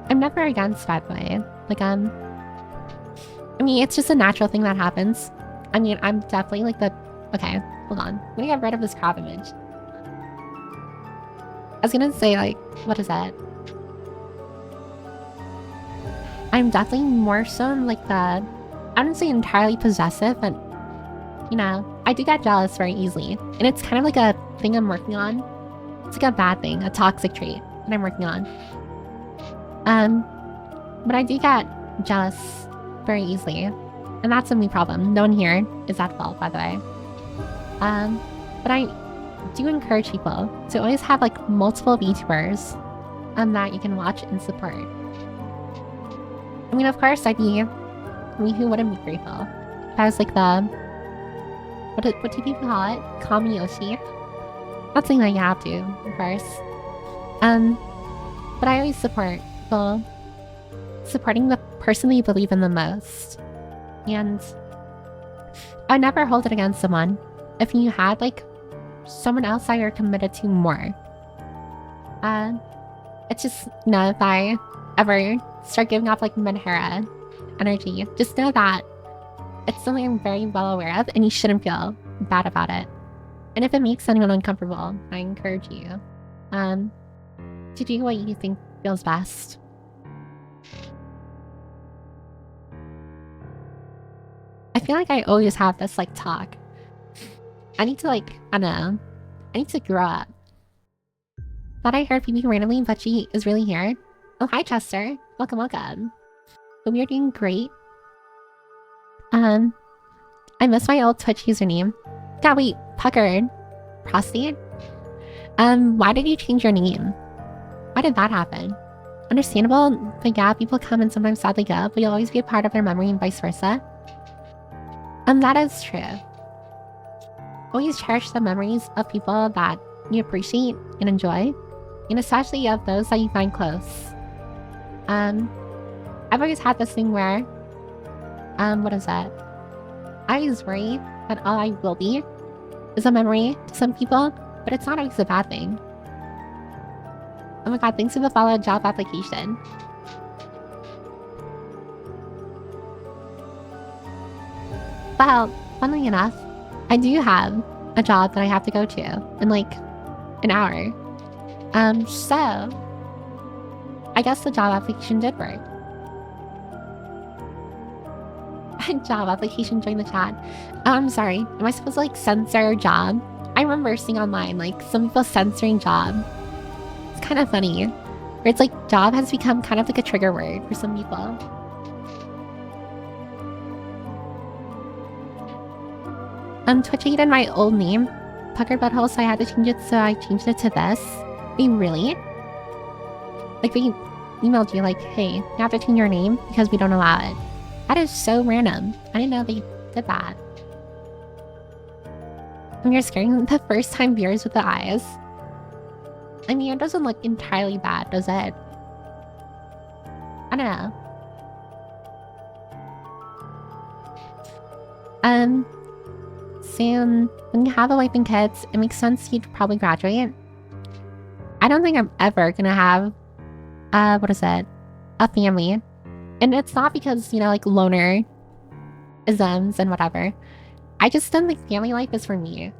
I'm never against, by the way. Like, I mean, it's just a natural thing that happens. I mean, I'm definitely, like, okay, hold on. I'm gonna get rid of this crab image. I was gonna say, like, what is that? I'm definitely more so like the, I don't say entirely possessive, but, you know, I do get jealous very easily. And it's kind of like a thing I'm working on. It's like a bad thing, a toxic trait that I'm working on. But I do get jealous very easily. And that's a me problem. No one here is at fault, by the way. But I do encourage people to always have like multiple VTubers that you can watch and support. I mean, of course, I'd be, I mean, who wouldn't be grateful? If I was like the, what do people call it? Kami Yoshi? Not saying that you have to, of course. But I always support people supporting the person that you believe in the most. And I never hold it against someone if you had like someone else that you're committed to more. It's just, you know, if I ever start giving off like Menhera energy, just know that it's something I'm very well aware of and you shouldn't feel bad about it. And if it makes anyone uncomfortable, I encourage you to do what you think feels best. I feel like I always have this like talk. I need to like, I don't know, I need to grow up. Thought I heard Phoebe randomly, but she is really here. Oh, hi Chester. Welcome, welcome. Hope you're doing great. I miss my old Twitch username. God, wait, puckered. Prostate? Why did you change your name? Why did that happen? Understandable, but yeah, people come and sometimes sadly go, but you'll always be a part of their memory and vice versa. That is true. Always cherish the memories of people that you appreciate and enjoy, and especially of those that you find close. I've always had this thing where, what is that? I always worry that all I will be is a memory to some people, but it's not always a bad thing. Oh my god, thanks for the follow job application. Well, funnily enough, I do have a job that I have to go to in like an hour. So I guess the job application did work. Job application, join the chat. Oh, I'm sorry. Am I supposed to like censor job? I remember seeing online like some people censoring job. It's kind of funny. Where it's like job has become kind of like a trigger word for some people. Twitch hated my old name, Pucker Butthole, so I had to change it, so I changed it to this. Wait, really? Like they emailed you like, hey, you have to change your name because we don't allow it. That is so random. I didn't know they did that. And you're scaring the first time viewers with the eyes. I mean, it doesn't look entirely bad, does it? I don't know. Soon, when you have a wife and kids, it makes sense you'd probably graduate. I don't think I'm ever gonna have, what is it? A family. And it's not because, you know, like loner isms and whatever. I just don't think family life is for me.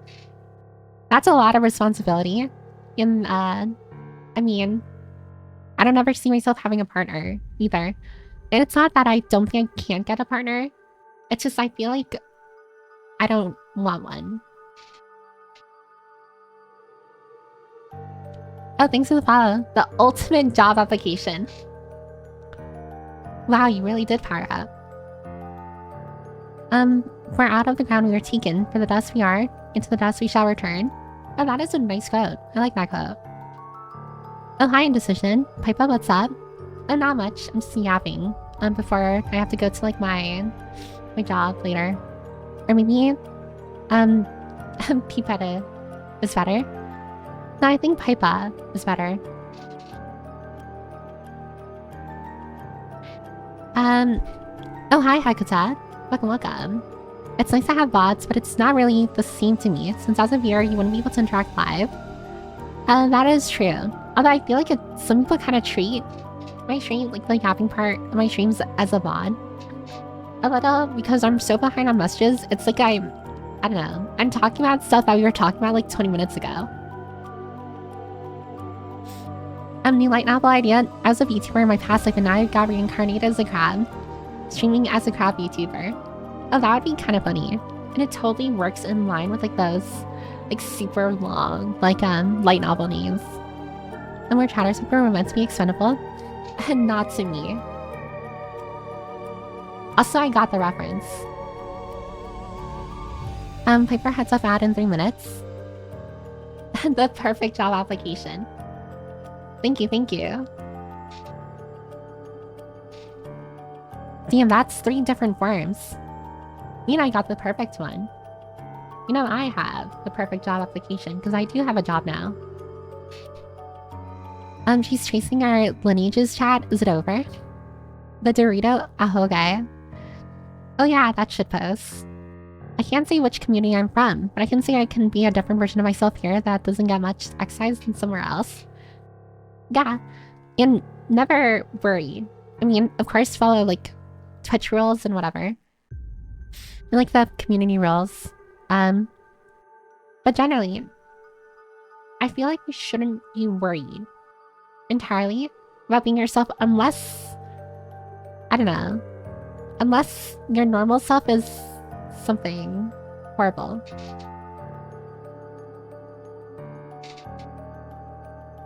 That's a lot of responsibility. And, I mean, I don't ever see myself having a partner either. And it's not that I don't think I can't get a partner. It's just I feel like I don't want one. Oh, thanks for the follow. The ultimate job application. Wow, you really did power up. We're out of the ground we were taken. For the dust we are, into the dust we shall return. Oh, that is a nice quote. I like that quote. Oh, hi, Indecision. Pipa, what's up? Oh, not much. I'm just yapping. Before I have to go to, like, my job later. Or maybe, Pipetta is better. No, I think Pipa is better. Oh, hi, Hakuta. Welcome. It's nice to have bots, but it's not really the same to me, since as a viewer, you wouldn't be able to interact live. That is true. Although I feel like some people kind of treat my stream, like the yapping part of my streams, as a bot. A little, because I'm so behind on messages, it's like I don't know. I'm talking about stuff that we were talking about like 20 minutes ago. New light novel idea. I was a VTuber in my past life and now I got reincarnated as a crab. Streaming as a crab VTuber. Oh, that would be kind of funny. And it totally works in line with like those like super long, like light novel names. And where chatters were meant to be expendable. And not to me. Also, I got the reference. Piper heads off ad in 3 minutes. The perfect job application. Thank you, thank you. Damn, that's 3 different forms. You know, I got the perfect one. You know, I have the perfect job application, because I do have a job now. She's tracing our lineages chat. Is it over? The Dorito Ahoge. Oh yeah, that shitpost. I can't say which community I'm from, but I can say I can be a different version of myself here that doesn't get much exercise than somewhere else. Yeah, and never worry. I mean, of course, follow like Twitch rules and whatever. And like the community rules. But generally, I feel like you shouldn't be worried entirely about being yourself unless, I don't know, unless your normal self is something horrible.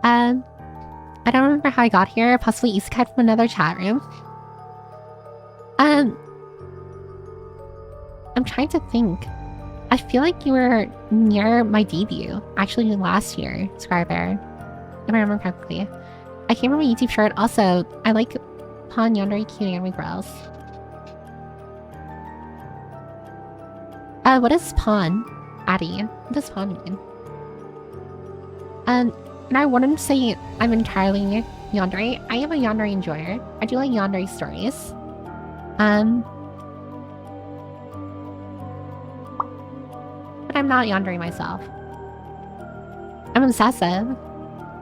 I don't remember how I got here, possibly Isekai from another chat room. I'm trying to think. I feel like you were near my debut, actually last year, Scriber, if I remember correctly. I came from a YouTube short. Also, I like Pawn Yandere cute anime girls. What is Pawn? Addie? What does Pawn mean? And I wouldn't say I'm entirely yandere. I am a yandere enjoyer. I do like yandere stories. But I'm not yandere myself. I'm obsessive.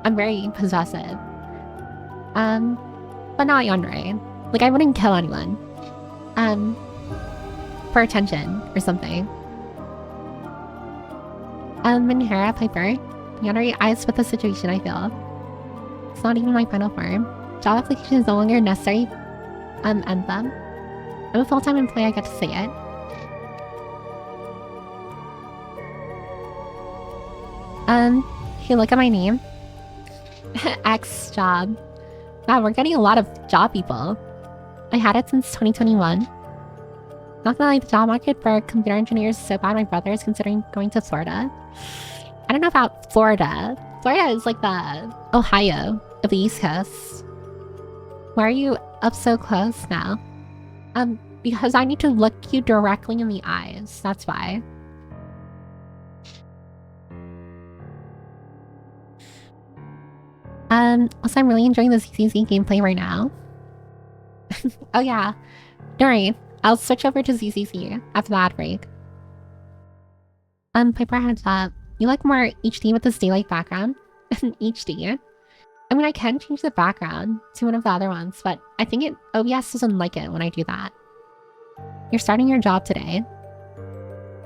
I'm very possessive. But not yandere. Like, I wouldn't kill anyone. For attention or something. Minhara Piper. Yandere eyes with the situation, I feel. It's not even my final form. Job application is no longer necessary. Anthem. I'm a full-time employee, I get to say it. Hey, look at my name. X job. Wow, we're getting a lot of job people. I had it since 2021. Not gonna lie, the job market for computer engineers is so bad my brother is considering going to Florida. I don't know about Florida. Florida is like the Ohio of the East Coast. Why are you up so close now? Because I need to look you directly in the eyes. That's why. Also, I'm really enjoying the ZZZ gameplay right now. Oh yeah. Don't worry. I'll switch over to ZZZ after the ad break. Piper heads up. You like more HD with this daylight background? HD? I mean, I can change the background to one of the other ones, but I think OBS doesn't like it when I do that. You're starting your job today.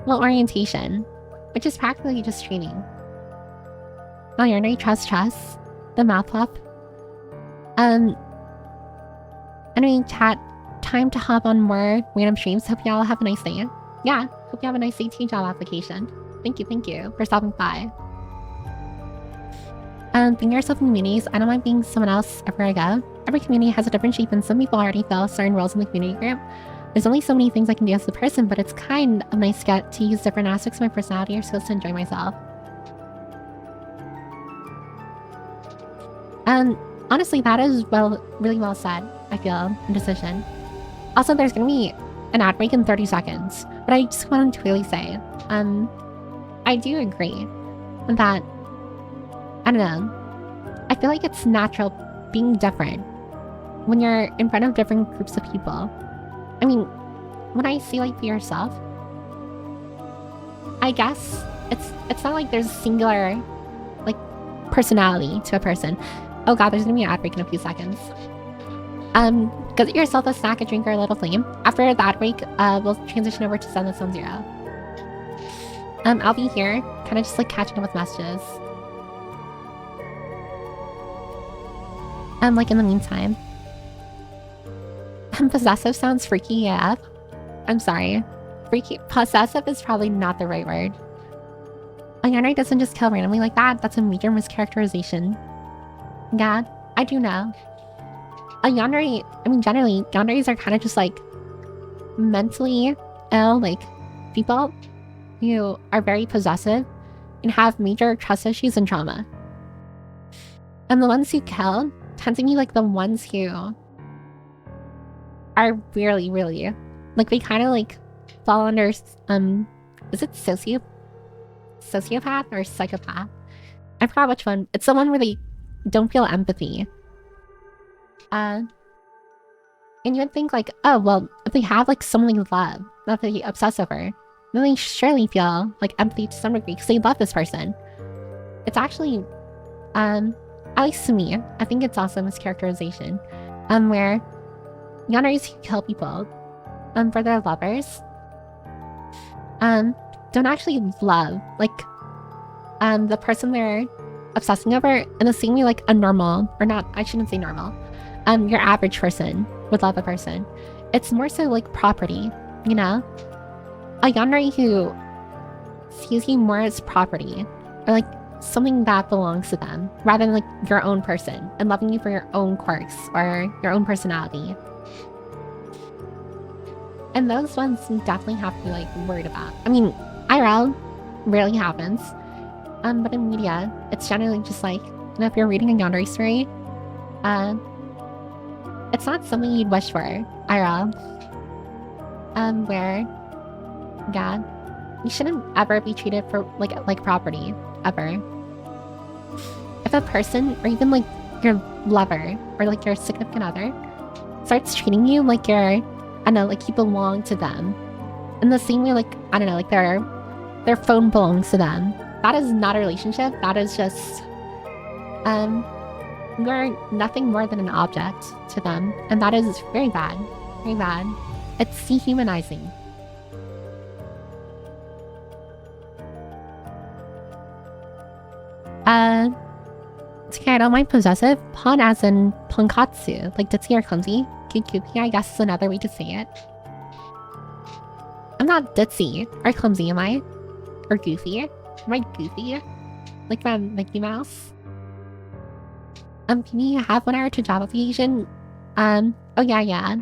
Well, orientation, which is practically just training. Oh, you're no trust. The mouth up. Anyway, chat. time to hop on more random streams. Hope y'all have a nice day. Yeah, hope you have a nice day too, job application. Thank you for stopping by. Being yourself in communities, I don't mind being someone else everywhere I go. Every community has a different shape, and some people already fill certain roles in the community group. There's only so many things I can do as a person, but it's kind of nice to get to use different aspects of my personality or skills to enjoy myself. Honestly, that is really well said, I feel, in decision. Also, there's gonna be an ad break in 30 seconds, but I just wanted to really say, I do agree that, I don't know, I feel like it's natural being different when you're in front of different groups of people. I mean, when I say like be yourself, I guess it's not like there's a singular like personality to a person. Oh god, there's gonna be an ad break in a few seconds. Go get yourself a snack, a drink, or a little flame. After the ad break, we'll transition over to Zenless on 0. I'll be here, kind of just like catching up with messages. Like in the meantime. Possessive sounds freaky, yeah. I'm sorry. Freaky possessive is probably not the right word. A Yanrai doesn't just kill randomly like that. That's a major mischaracterization. Yeah, I do know. A Yanrai, I mean, generally, Yanrais are kind of just like mentally ill, like people who are very possessive and have major trust issues and trauma. And the ones who kill tend to be like the ones who are really, like they kind of like fall under, is it sociopath or psychopath? I forgot which one. It's the one where they don't feel empathy. And you would think like, oh, well, if they have like someone they love that they obsess over, then they surely feel like empathy to some degree because they love this person. It's actually, at least to me, I think it's also a mischaracterization, where Yanrais who kill people, for their lovers, don't actually love, like, the person they're obsessing over in the same way like a normal, or not, I shouldn't say normal, your average person would love a person. It's more so like property, you know? A Yanrai who sees you more as property, or like something that belongs to them, rather than like your own person, and loving you for your own quirks, or your own personality. And those ones you definitely have to be like worried about. I mean, IRL rarely happens. But in media, it's generally just like, you know, if you're reading a Yanrai story, it's not something you'd wish for, IRL. Where, yeah, you shouldn't ever be treated for like property, ever. If a person, or even like your lover, or like your significant other, starts treating you like you're, I don't know, like you belong to them, in the same way, like, I don't know, like their phone belongs to them. That is not a relationship. That is just, you're nothing more than an object to them. And that is very bad. Very bad. It's dehumanizing. It's okay, I don't mind possessive. Pon as in ponkatsu, like ditzy or clumsy. Kukuki, I guess is another way to say it. I'm not ditzy or clumsy, am I? Or goofy? Am I goofy? Like from Mickey Mouse? Can you have 1 hour to job application? Oh yeah.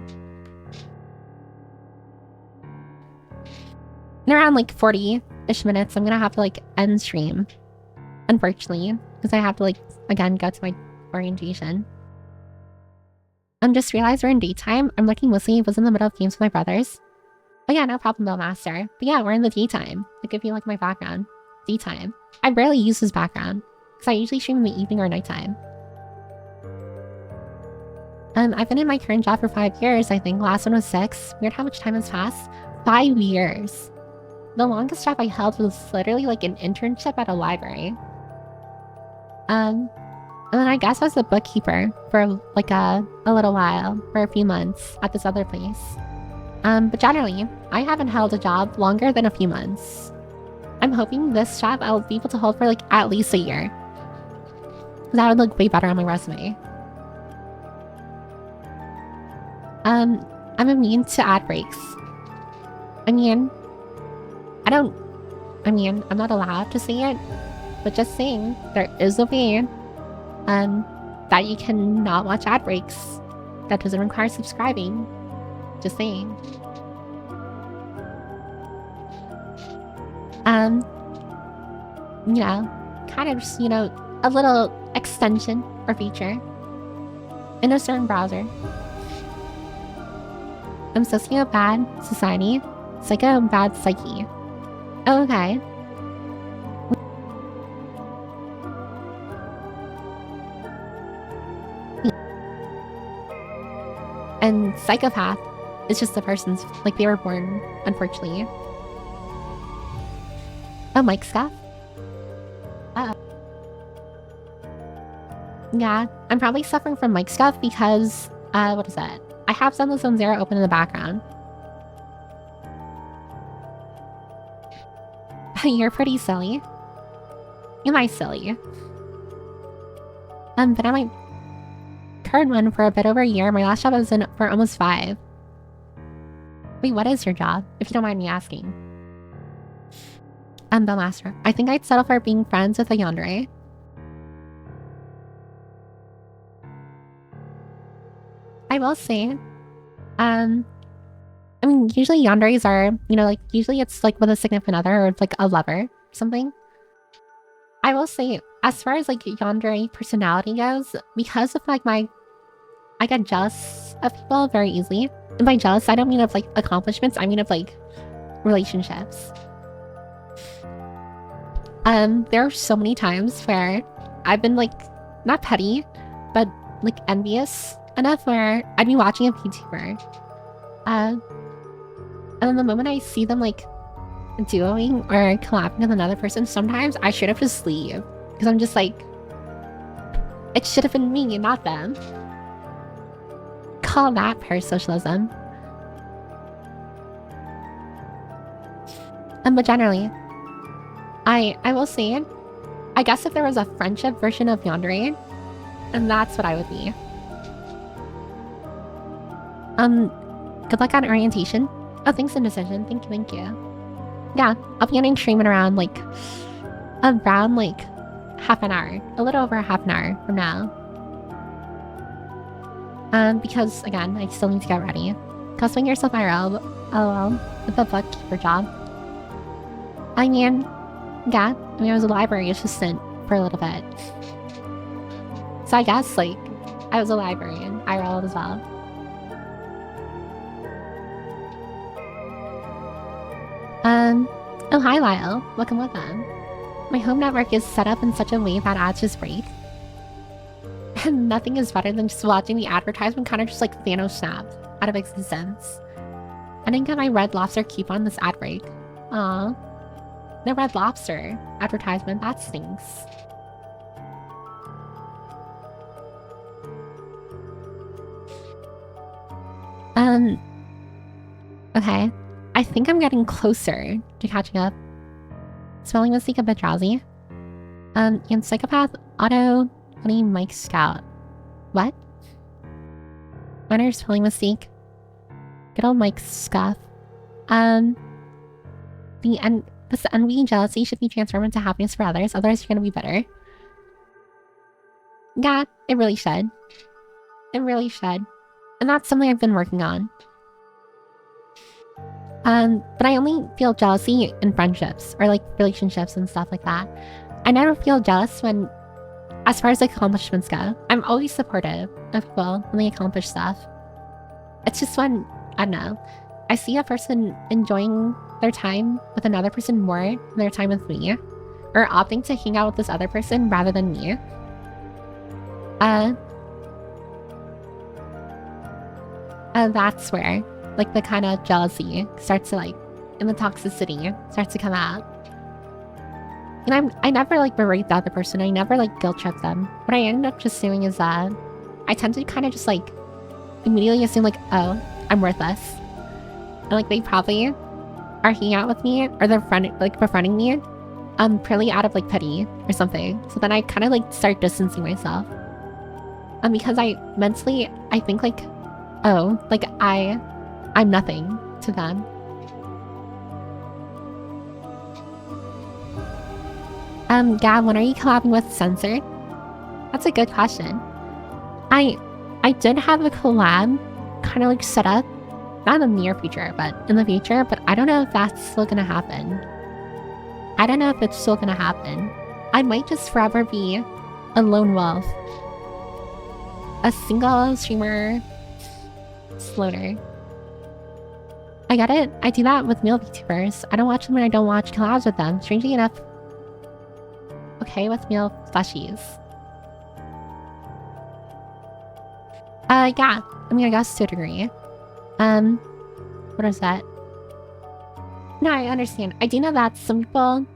In around like 40-ish minutes, I'm gonna have to like end stream. Unfortunately, because I have to like, again, go to my orientation. Just realized we're in daytime. I'm looking mostly was in the middle of games with my brothers. Oh yeah, no problem, Bill Master. But yeah, we're in the daytime. Like if you like my background. Daytime. I rarely use this background, because I usually stream in the evening or nighttime. I've been in my current job for 5 years, I think. Last one was 6. Weird how much time has passed. 5 years. The longest job I held was literally like an internship at a library. And then I guess I was a bookkeeper for like a little while, for a few months at this other place. But generally, I haven't held a job longer than a few months. I'm hoping this job I'll be able to hold for like at least a year. That would look way better on my resume. I'm immune to ad breaks. I mean, I'm not allowed to say it, but just saying, there is a way that you can not watch ad breaks that doesn't require subscribing. Just saying. Kind of just, a little extension or feature in a certain browser. I'm sociopath society, psychopath psyche. Oh, okay. And psychopath is just the person's, like, they were born, unfortunately. Oh, mic scuff? Yeah, I'm probably suffering from mic scuff because, what is that? I have Zenless Zone Zero open in the background. You're pretty silly. Am I silly? But I might current one for a bit over a year. My last job I was in for almost 5. Wait, what is your job? If you don't mind me asking. Bellmaster. I think I'd settle for being friends with a yandere. I will say, usually yanderes are, usually it's like with a significant other or like a lover or something. I will say, as far as like yandere personality goes, because of like I get jealous of people very easily. And by jealous, I don't mean of like accomplishments, I mean of like relationships. There are so many times where I've been like, not petty, but like envious enough where I'd be watching a VTuber. And then the moment I see them like duoing or collabing with another person, sometimes I should have just leave. Because I'm just like, it should have been me, not them. Call that parasocialism. But generally, I will say, I guess if there was a friendship version of yandere, and that's what I would be. Good luck on orientation. Oh, thanks indecision. Thank you. Yeah, I'll be ending streaming around half an hour. A little over half an hour from now. Because again, I still need to get ready. Cosplaying yourself IRL. LOL. What the fuck, keeper job? I was a library assistant for a little bit. So I guess, I was a librarian, IRL as well. Oh hi Lyle, welcome. My home network is set up in such a way that ads just break. And nothing is better than just watching the advertisement kind of just like Thanos snapped out of existence. I didn't get my Red Lobster coupon this ad break. Aw. The Red Lobster advertisement, that stinks. Okay. I think I'm getting closer to catching up. Spelling mistake a bit drowsy. And psychopath auto honey Mike Scout. What? Minor spelling mistake. Good old Mike Scuff. This envy and jealousy should be transformed into happiness for others, otherwise you're gonna be better. Yeah, it really should. It really should. And that's something I've been working on. But I only feel jealousy in friendships or like relationships and stuff like that. I never feel jealous when, as far as like accomplishments go. I'm always supportive of people when they accomplish stuff. It's just when, I don't know, I see a person enjoying their time with another person more than their time with me, or opting to hang out with this other person rather than me. That's where like the kind of jealousy starts to and the toxicity starts to come out. And I never berate the other person. I never guilt trip them. What I end up just doing is that I tend to kind of just immediately assume oh, I'm worthless. And they probably are hanging out with me or they're befriending me purely out of pity or something. So then I kind of start distancing myself. Because I mentally I think oh, I'm nothing to them. Gab, when are you collabing with Censored? That's a good question. I did have a collab kind of like set up, not in the near future, but in the future, but I don't know if that's still gonna happen. I don't know if it's still gonna happen. I might just forever be a lone wolf. A single streamer sloater. I get it. I do that with male VTubers. I don't watch them when I don't watch collabs with them. Strangely enough, okay with male fleshies. Yeah. I mean, I guess to a degree. What is that? No, I understand. I do know that some people,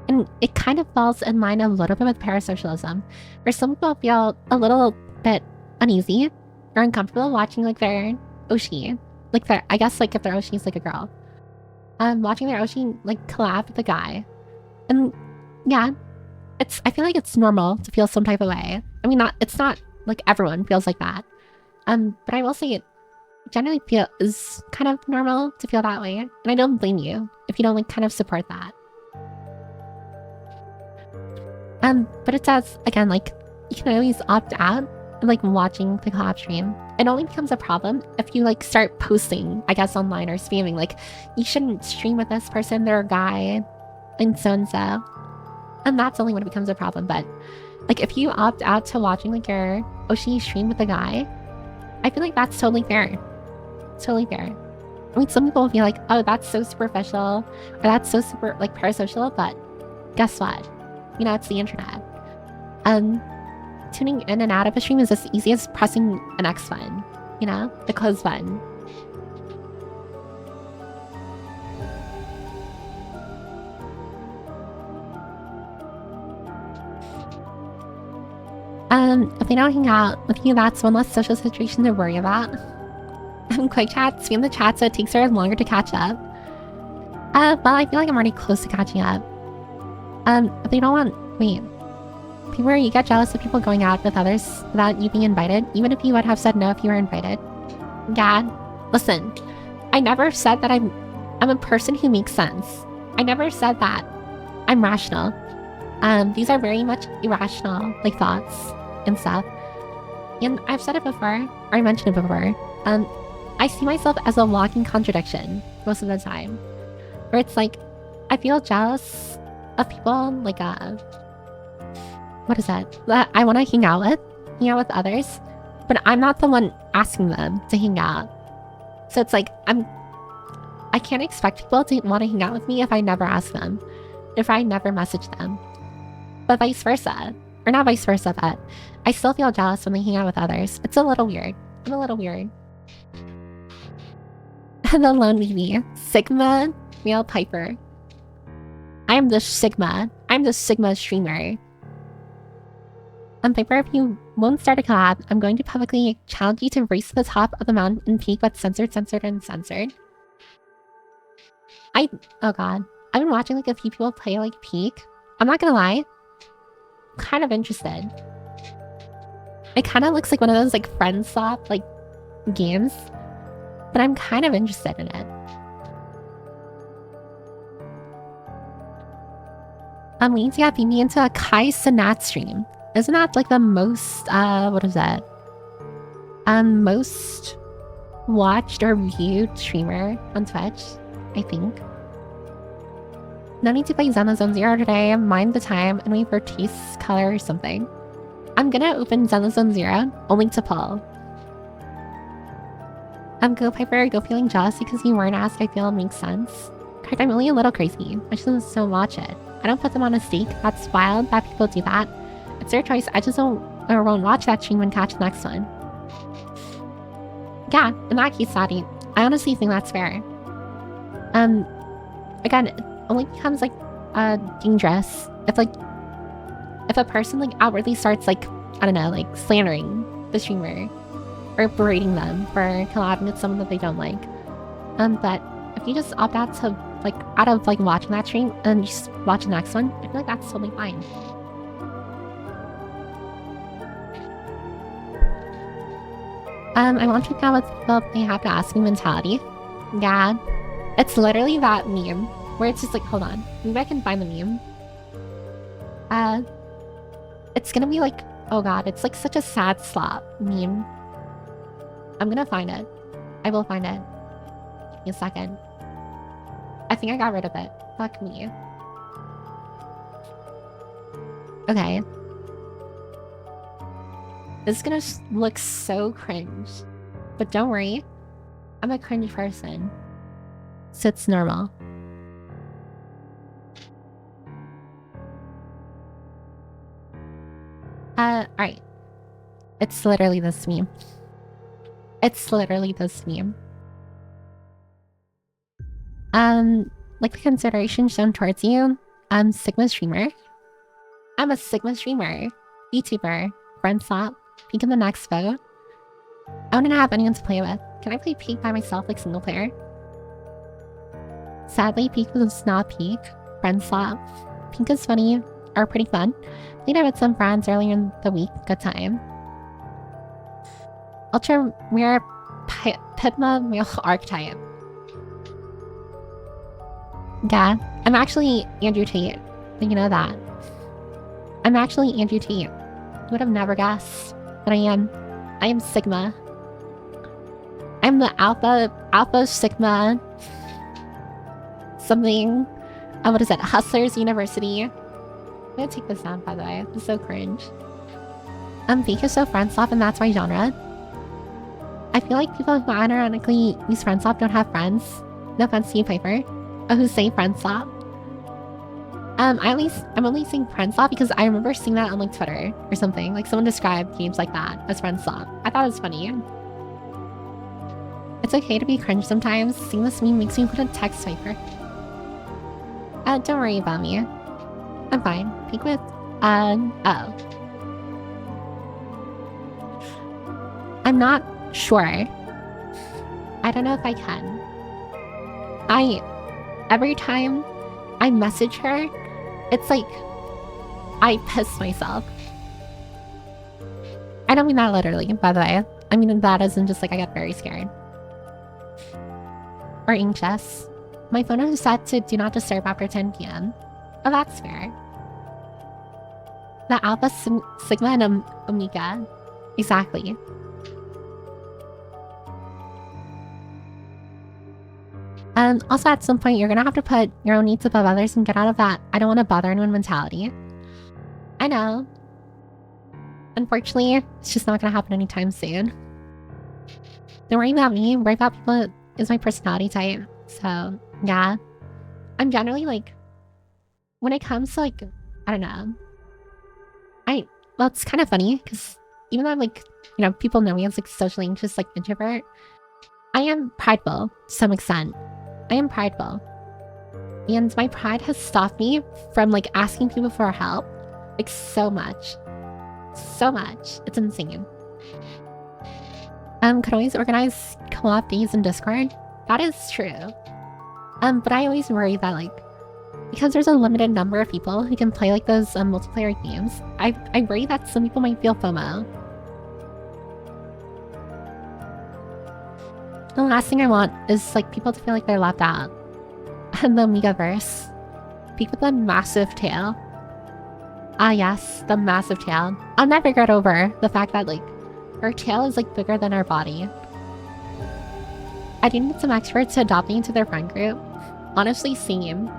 and it kind of falls in line a little bit with parasocialism, where some people feel a little bit uneasy or uncomfortable watching like their Oshi, like their, I guess like if their Oshi is like a girl, watching their Oshi like collab with a guy, and yeah, I feel like it's normal to feel some type of way. I mean, it's not like everyone feels like that, but I will say it generally is kind of normal to feel that way, and I don't blame you if you don't like kind of support that. But it does, again, like, you can always opt out of, like, watching the collab stream. It only becomes a problem if you, like, start posting, I guess, online or spamming, like, you shouldn't stream with this person, they're a guy, and so. And that's only when it becomes a problem, but, like, if you opt out to watching, like, your Oshi stream with a guy, I feel like that's totally fair. It's totally fair. I mean, some people will be like, oh, that's so superficial, or that's so super, like, parasocial, but guess what? You know, it's the internet. Tuning in and out of a stream is as easy as pressing an X button, you know? The close button. If they don't hang out with you, that's one less social situation to worry about. Quick chat, spam the chat so it takes her longer to catch up. Well, I feel like I'm already close to catching up. If they don't want, wait. People, you get jealous of people going out with others without you being invited, even if you would have said no if you were invited. Gad, listen, I never said that I'm a person who makes sense. I never said that. I'm rational. These are very much irrational, like, thoughts and stuff. And I've said it before, or I mentioned it before. I see myself as a walking contradiction most of the time. Where it's like, I feel jealous of people, like, what is that I want to hang out with others, but I'm not the one asking them to hang out. So it's like, I can't expect people to want to hang out with me if I never ask them, if I never message them. But vice versa, or not vice versa, but I still feel jealous when they hang out with others. It's a little weird. I'm a little weird. The lone baby, Sigma, male Piper. I'm the Sigma. I'm the Sigma streamer. Piper, if you won't start a collab, I'm going to publicly challenge you to race to the top of the mountain and peak what's censored, and censored. Oh god. I've been watching like a few people play like Peak. I'm not gonna lie. I'm kind of interested. It kind of looks like one of those like friend swap like games. But I'm kind of interested in it. I'm waiting to get me into a Kai Sanat stream. Isn't that like the most, what is that? Most watched or viewed streamer on Twitch, I think. No need to play Zenless Zone Zero today. Mind the time and wait for taste, color, or something. I'm gonna open Zenless Zone Zero, only to pull. Go Piper, go feeling jealous because you weren't asked. I feel it makes sense. Correct, I'm only a little crazy. I just don't watch it. I don't put them on a stake. That's wild that people do that. It's their choice. I just don't or won't watch that stream and catch the next one. Yeah, in that case, Sadie, I honestly think that's fair. Again, it only becomes like dangerous if a person like outwardly starts like, I don't know, like slandering the streamer or berating them for collabing with someone that they don't like. But if you just opt out to like out of like watching that stream and just watch the next one, I feel like that's totally fine. I want to know what people they have to ask me mentality. Yeah. It's literally that meme where it's just like, hold on, maybe I can find the meme. It's gonna be like, oh god, it's like such a sad slop meme. I'm gonna find it. I will find it. Give me a second. I think I got rid of it. Fuck me. Okay. This is gonna look so cringe. But don't worry. I'm a cringe person. So it's normal. Alright. It's literally this meme. It's literally this meme. Like the consideration shown towards you, I'm Sigma streamer. I'm a Sigma streamer, YouTuber, friend swap, peek in the next vote. I want to have anyone to play with. Can I play Peek by myself like single player? Sadly, Peek was not Peek. Friend swap. Peek is funny, or pretty fun. Played it with some friends earlier in the week. Good time. Ultra Rare Pigma Male Archetype. Yeah, I'm actually Andrew Tate. You know that. I'm actually Andrew Tate. You would have never guessed that I am Sigma. I'm the Alpha Sigma something. What is it? Hustlers University. I'm gonna take this down, by the way. It's so cringe. Fake is so friend swap, and that's my genre. I feel like people who ironically use friend swap don't have friends. No offense to you, Piper. Who say friend swap. I'm only saying friend swap because I remember seeing that on like Twitter or something. Like someone described games like that as friend swap. I thought it was funny. It's okay to be cringe sometimes. Seeing this meme makes me want to text Piper. Don't worry about me. I'm fine. Peek with oh. I'm not sure. I don't know if I can. Every time I message her, it's like I piss myself. I don't mean that literally, by the way. I mean that isn't just like I get very scared. Or anxious. My phone is set to do not disturb after 10 p.m. Oh, that's fair. The Alpha Sigma and Omega. Exactly. Also at some point, you're gonna have to put your own needs above others and get out of that I don't want to bother anyone mentality. I know. Unfortunately, it's just not gonna happen anytime soon. Don't worry about me. Worry about people is my personality type. So, yeah. I'm generally like, when it comes to like, I don't know. Well, it's kind of funny because even though I'm like, you know, people know me as like socially anxious, like introvert, I am prideful to some extent. I am prideful. And my pride has stopped me from like asking people for help. Like so much. So much. It's insane. Could always organize co-op days in Discord. That is true. But I always worry that like, because there's a limited number of people who can play like those multiplayer games, I worry that some people might feel FOMO. The last thing I want is like people to feel like they're left out. And the Omegaverse. Peek with a massive tail. Ah yes, the massive tail. I'll never get over the fact that like her tail is like bigger than her body. I do need some experts to adopt me into their friend group. Honestly, same.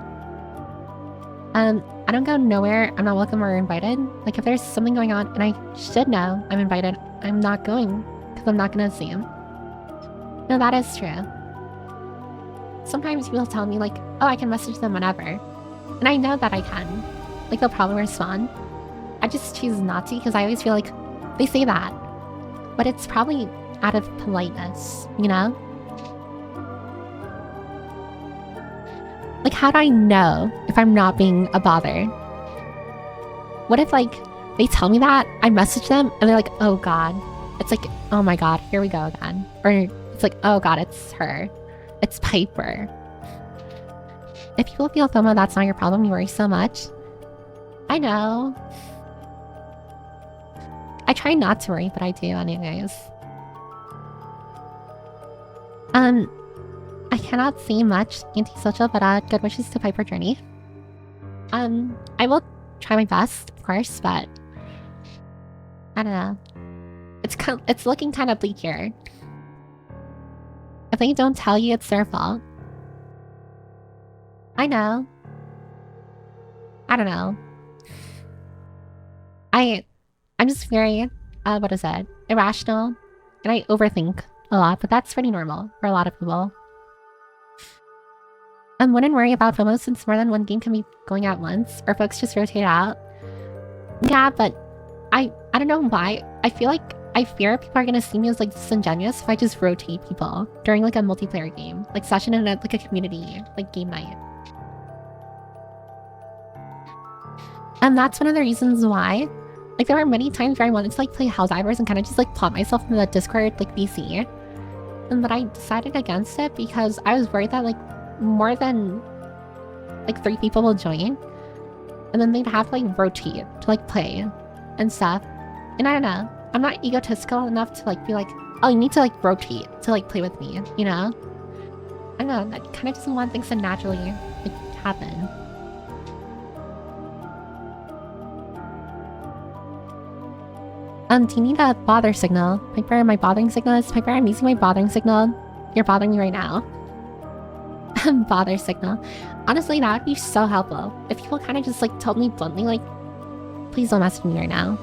I don't go nowhere. I'm not welcome or invited. Like if there's something going on and I should know I'm invited, I'm not going because I'm not gonna assume. No, that is true. Sometimes people tell me like, oh, I can message them whenever. And I know that I can. Like they'll probably respond. I just choose not to because I always feel like they say that. But it's probably out of politeness, you know? Like how do I know if I'm not being a bother? What if like they tell me that, I message them and they're like, oh god. It's like, oh my god, here we go again. Or it's like, oh god, it's her. It's Piper. If people feel FOMO, that's not your problem. You worry so much. I know. I try not to worry, but I do anyways. Um, I cannot say much antisocial, but good wishes to Piper Journey. I will try my best, of course, but I don't know. It's looking kind of bleak here. If they don't tell you, it's their fault. I know. I don't know. I'm just very what is it? Irrational, and I overthink a lot, but that's pretty normal for a lot of people. I wouldn't worry about FOMO since more than one game can be going at once, or folks just rotate out. Yeah, but I don't know why. I feel like I fear people are gonna see me as like disingenuous if I just rotate people during like a multiplayer game, like session in like a community, like game night. And that's one of the reasons why, like there were many times where I wanted to like play Helldivers and kind of just like plot myself in the Discord like VC. But I decided against it because I was worried that like more than like 3 people will join, and then they'd have to like rotate to like play and stuff. And I don't know, I'm not egotistical enough to like be like, oh, you need to like rotate to like play with me, you know? I don't know, that kind of just want things to naturally like happen. Do you need a bother signal? Piper, my bothering signal is Piper, I'm using my bothering signal. You're bothering me right now. Bother signal. Honestly, that would be so helpful. If people kind of just like told me bluntly, like, please don't mess with me right now.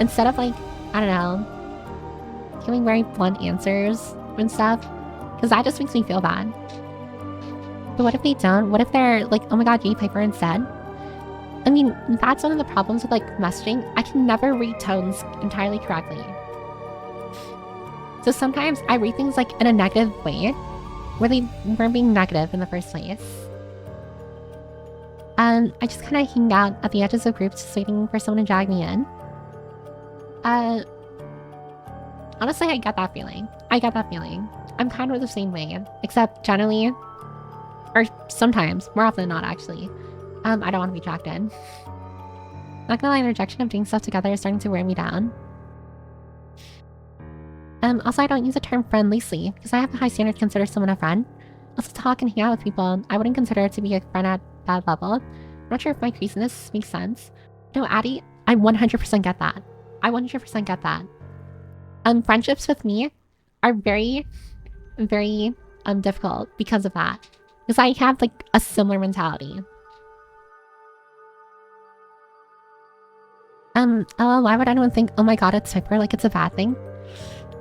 Instead of like, I don't know, giving very blunt answers and stuff. Because that just makes me feel bad. But what if they don't? What if they're like, oh my god, J Piper instead? I mean, that's one of the problems with like messaging. I can never read tones entirely correctly. So sometimes I read things like in a negative way, where they weren't being negative in the first place. I just kind of hang out at the edges of groups just waiting for someone to drag me in. Honestly, I get that feeling. I'm kind of the same way, except generally, or sometimes, more often than not actually, I don't want to be dragged in. Not gonna lie, the rejection of doing stuff together is starting to wear me down. Also, I don't use the term friend loosely, because I have a high standard to consider someone a friend. Also, talk and hang out with people, I wouldn't consider to be a friend at that level. I'm not sure if my craziness makes sense. No, Addie, I 100% get that. I 100% get that. Friendships with me are very, very difficult because of that. Because I have like a similar mentality. Oh, why would anyone think, oh my god, it's Piper, like it's a bad thing?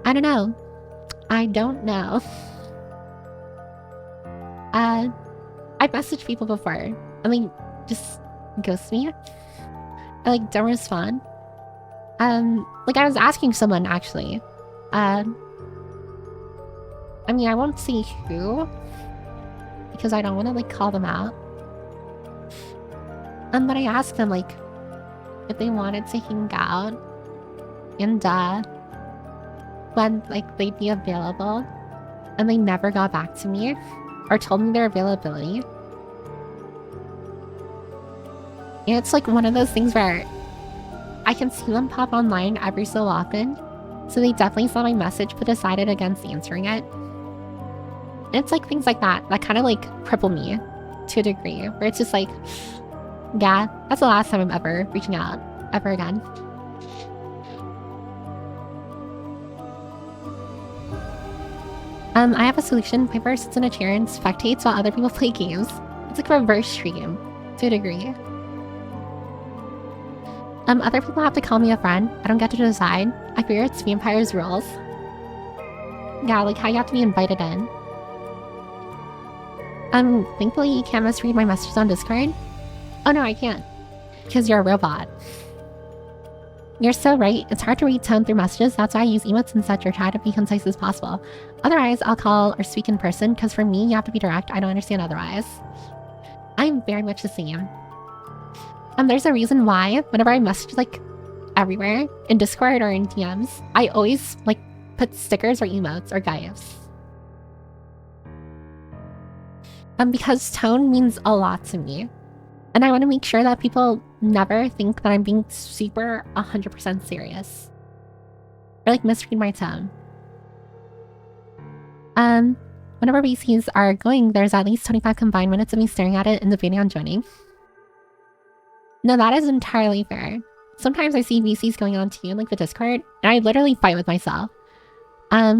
I don't know. I've messaged people before, and they just ghost me. I like don't respond. Like I was asking someone actually. I mean, I won't say who, because I don't want to like call them out. But I asked them like if they wanted to hang out, and when like they'd be available, and they never got back to me or told me their availability. And it's like one of those things where I can see them pop online every so often, so they definitely saw my message but decided against answering it. And it's like things like that that kind of like cripple me to a degree, where it's just like, yeah, that's the last time I'm ever reaching out ever again. I have a solution. Piper sits in a chair and spectates while other people play games. It's like reverse stream to a degree. Other people have to call me a friend. I don't get to decide. I fear it's Vampire's rules. Yeah, like how you have to be invited in. Thankfully you can't misread my messages on Discord. Oh no, I can't. Because you're a robot. You're so right. It's hard to read tone through messages. That's why I use emotes and such, or try to be concise as possible. Otherwise, I'll call or speak in person, because for me, you have to be direct. I don't understand otherwise. I'm very much the same. There's a reason why, whenever I message, like, everywhere, in Discord or in DMs, I always, like, put stickers or emotes or GIFs. Because tone means a lot to me. And I want to make sure that people never think that I'm being super 100% serious. Or like misread my tone. whenever VCs are going, there's at least 25 combined minutes of me staring at it and debating on joining. No, that is entirely fair. Sometimes I see VCs going on too, like the Discord, and I literally fight with myself. I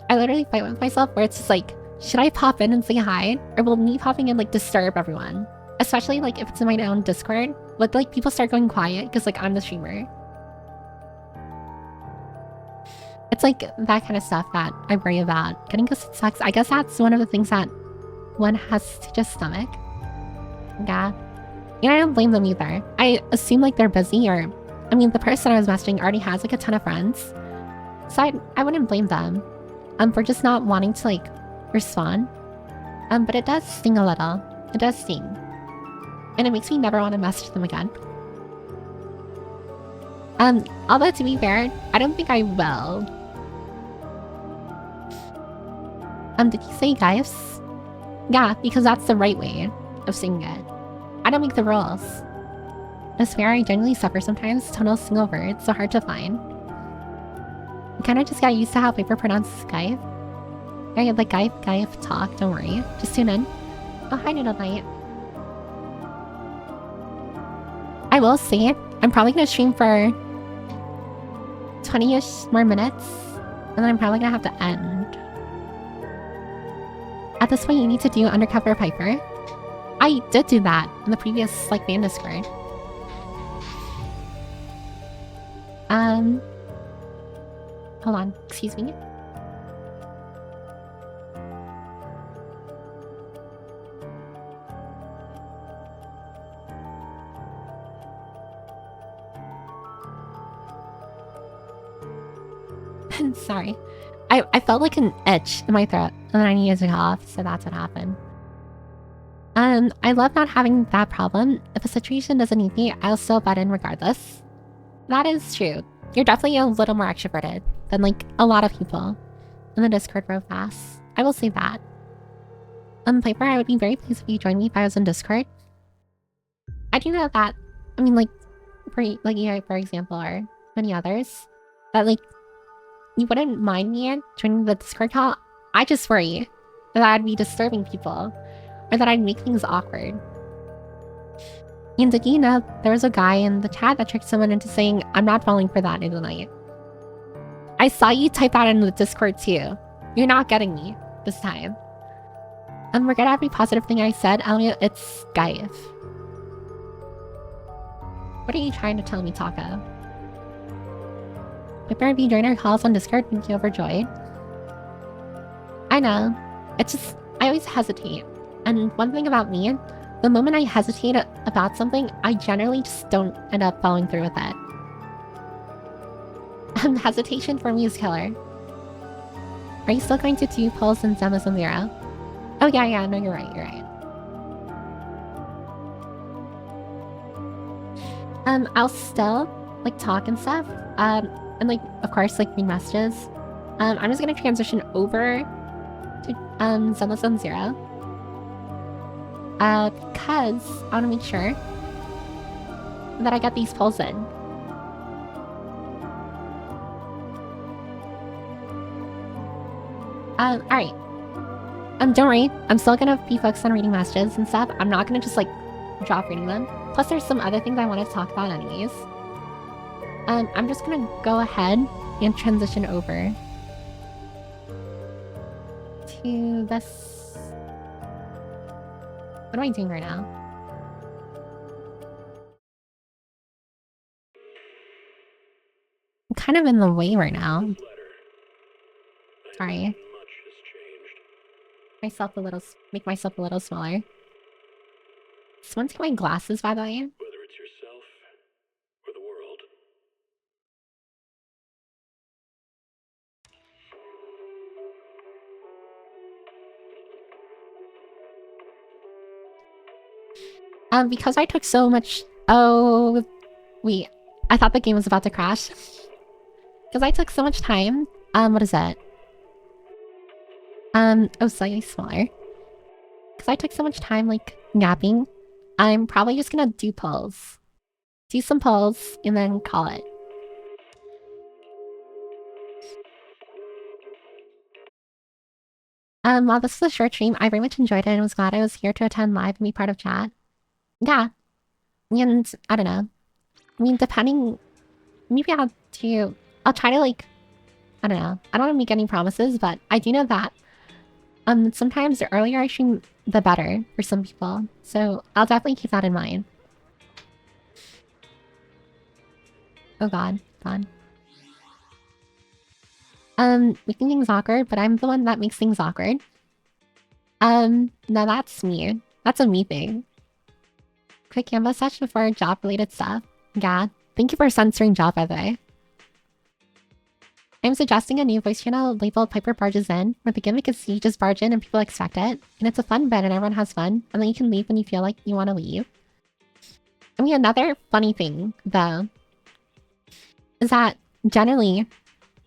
literally fight with myself where it's just like, should I pop in and say hi? Or will me popping in like disturb everyone? Especially like if it's in my own Discord. Would like people start going quiet because like I'm the streamer? It's like that kind of stuff that I worry about. Getting ghosted sucks. I guess that's one of the things that one has to just stomach. Yeah. And I don't blame them either. I assume like they're busy or... I mean, the person I was messaging already has like a ton of friends. So I wouldn't blame them. For just not wanting to like respond. But it does sting a little. It does sting. And it makes me never want to message them again. Although to be fair, I don't think I will. Did you say guys? Yeah, because that's the right way of saying it. I don't make the rules. I swear I genuinely suffer sometimes. Tonal single words, so hard to find. I kind of just got used to how people pronounce Skype. Yeah, like Skype talk, don't worry. Just tune in. Oh, hi, Noodle Knight. I will say, I'm probably gonna stream for 20-ish more minutes, and then I'm probably gonna have to end. At this point, you need to do Undercover Piper. I did do that in the previous, like, fan Discord. Hold on, excuse me. Sorry. I felt like an itch in my throat, and then I needed to cough, so that's what happened. I love not having that problem. If a situation doesn't need me, I'll still butt in regardless. That is true. You're definitely a little more extroverted than, like, a lot of people in the Discord real fast. I will say that. Piper, I would be very pleased if you joined me if I was in Discord. I do know that, I mean, like, for example, or many others, that, like, you wouldn't mind me joining the Discord call. I just worry that I'd be disturbing people, or that I'd make things awkward. And did you know there was a guy in the chat that tricked someone into saying, I'm not falling for that in the night? I saw you type that in the Discord too. You're not getting me this time. Forget every positive thing I said, Elliot, it's Skype. What are you trying to tell me, Taco? Piper, if you join our calls on Discord, make you overjoyed. I know. It's just, I always hesitate. And one thing about me, the moment I hesitate about something, I generally just don't end up following through with it. Hesitation for me is killer. Are you still going to do polls in Zenless and Zero? Oh yeah, no, you're right. I'll still, like, talk and stuff. And, like, of course, like, read messages. I'm just gonna transition over to, Zenless and Zero. Because I want to make sure that I get these polls in. Alright. Don't worry. I'm still gonna be focused on reading messages and stuff. I'm not gonna just, like, drop reading them. Plus, there's some other things I want to talk about anyways. I'm just gonna go ahead and transition over to this. What am I doing right now? I'm kind of in the way right now. Sorry. Make myself a little smaller. Someone take my glasses, by the way. Whether it's yourself or the world. Because I took so much... Oh... Wait. I thought the game was about to crash. Because I took so much time... what is that? Oh, slightly smaller. Because I took so much time, like, napping. I'm probably just gonna do polls. Do some polls, and then call it. While this was a short stream, I very much enjoyed it and was glad I was here to attend live and be part of chat. Yeah, and I don't know. I mean, depending, maybe I'll try to like, I don't know. I don't want to make any promises, but I do know that sometimes the earlier I stream, the better for some people. So I'll definitely keep that in mind. Oh God, God. Making things awkward, but I'm the one that makes things awkward. No, that's me. That's a me thing. Quick Canva session for job-related stuff. Yeah. Thank you for censoring job, by the way. I'm suggesting a new voice channel labeled Piper Barges In, where the gimmick is you just barge in and people expect it. And it's a fun bit and everyone has fun, and then you can leave when you feel like you want to leave. I mean, another funny thing, though, is that generally,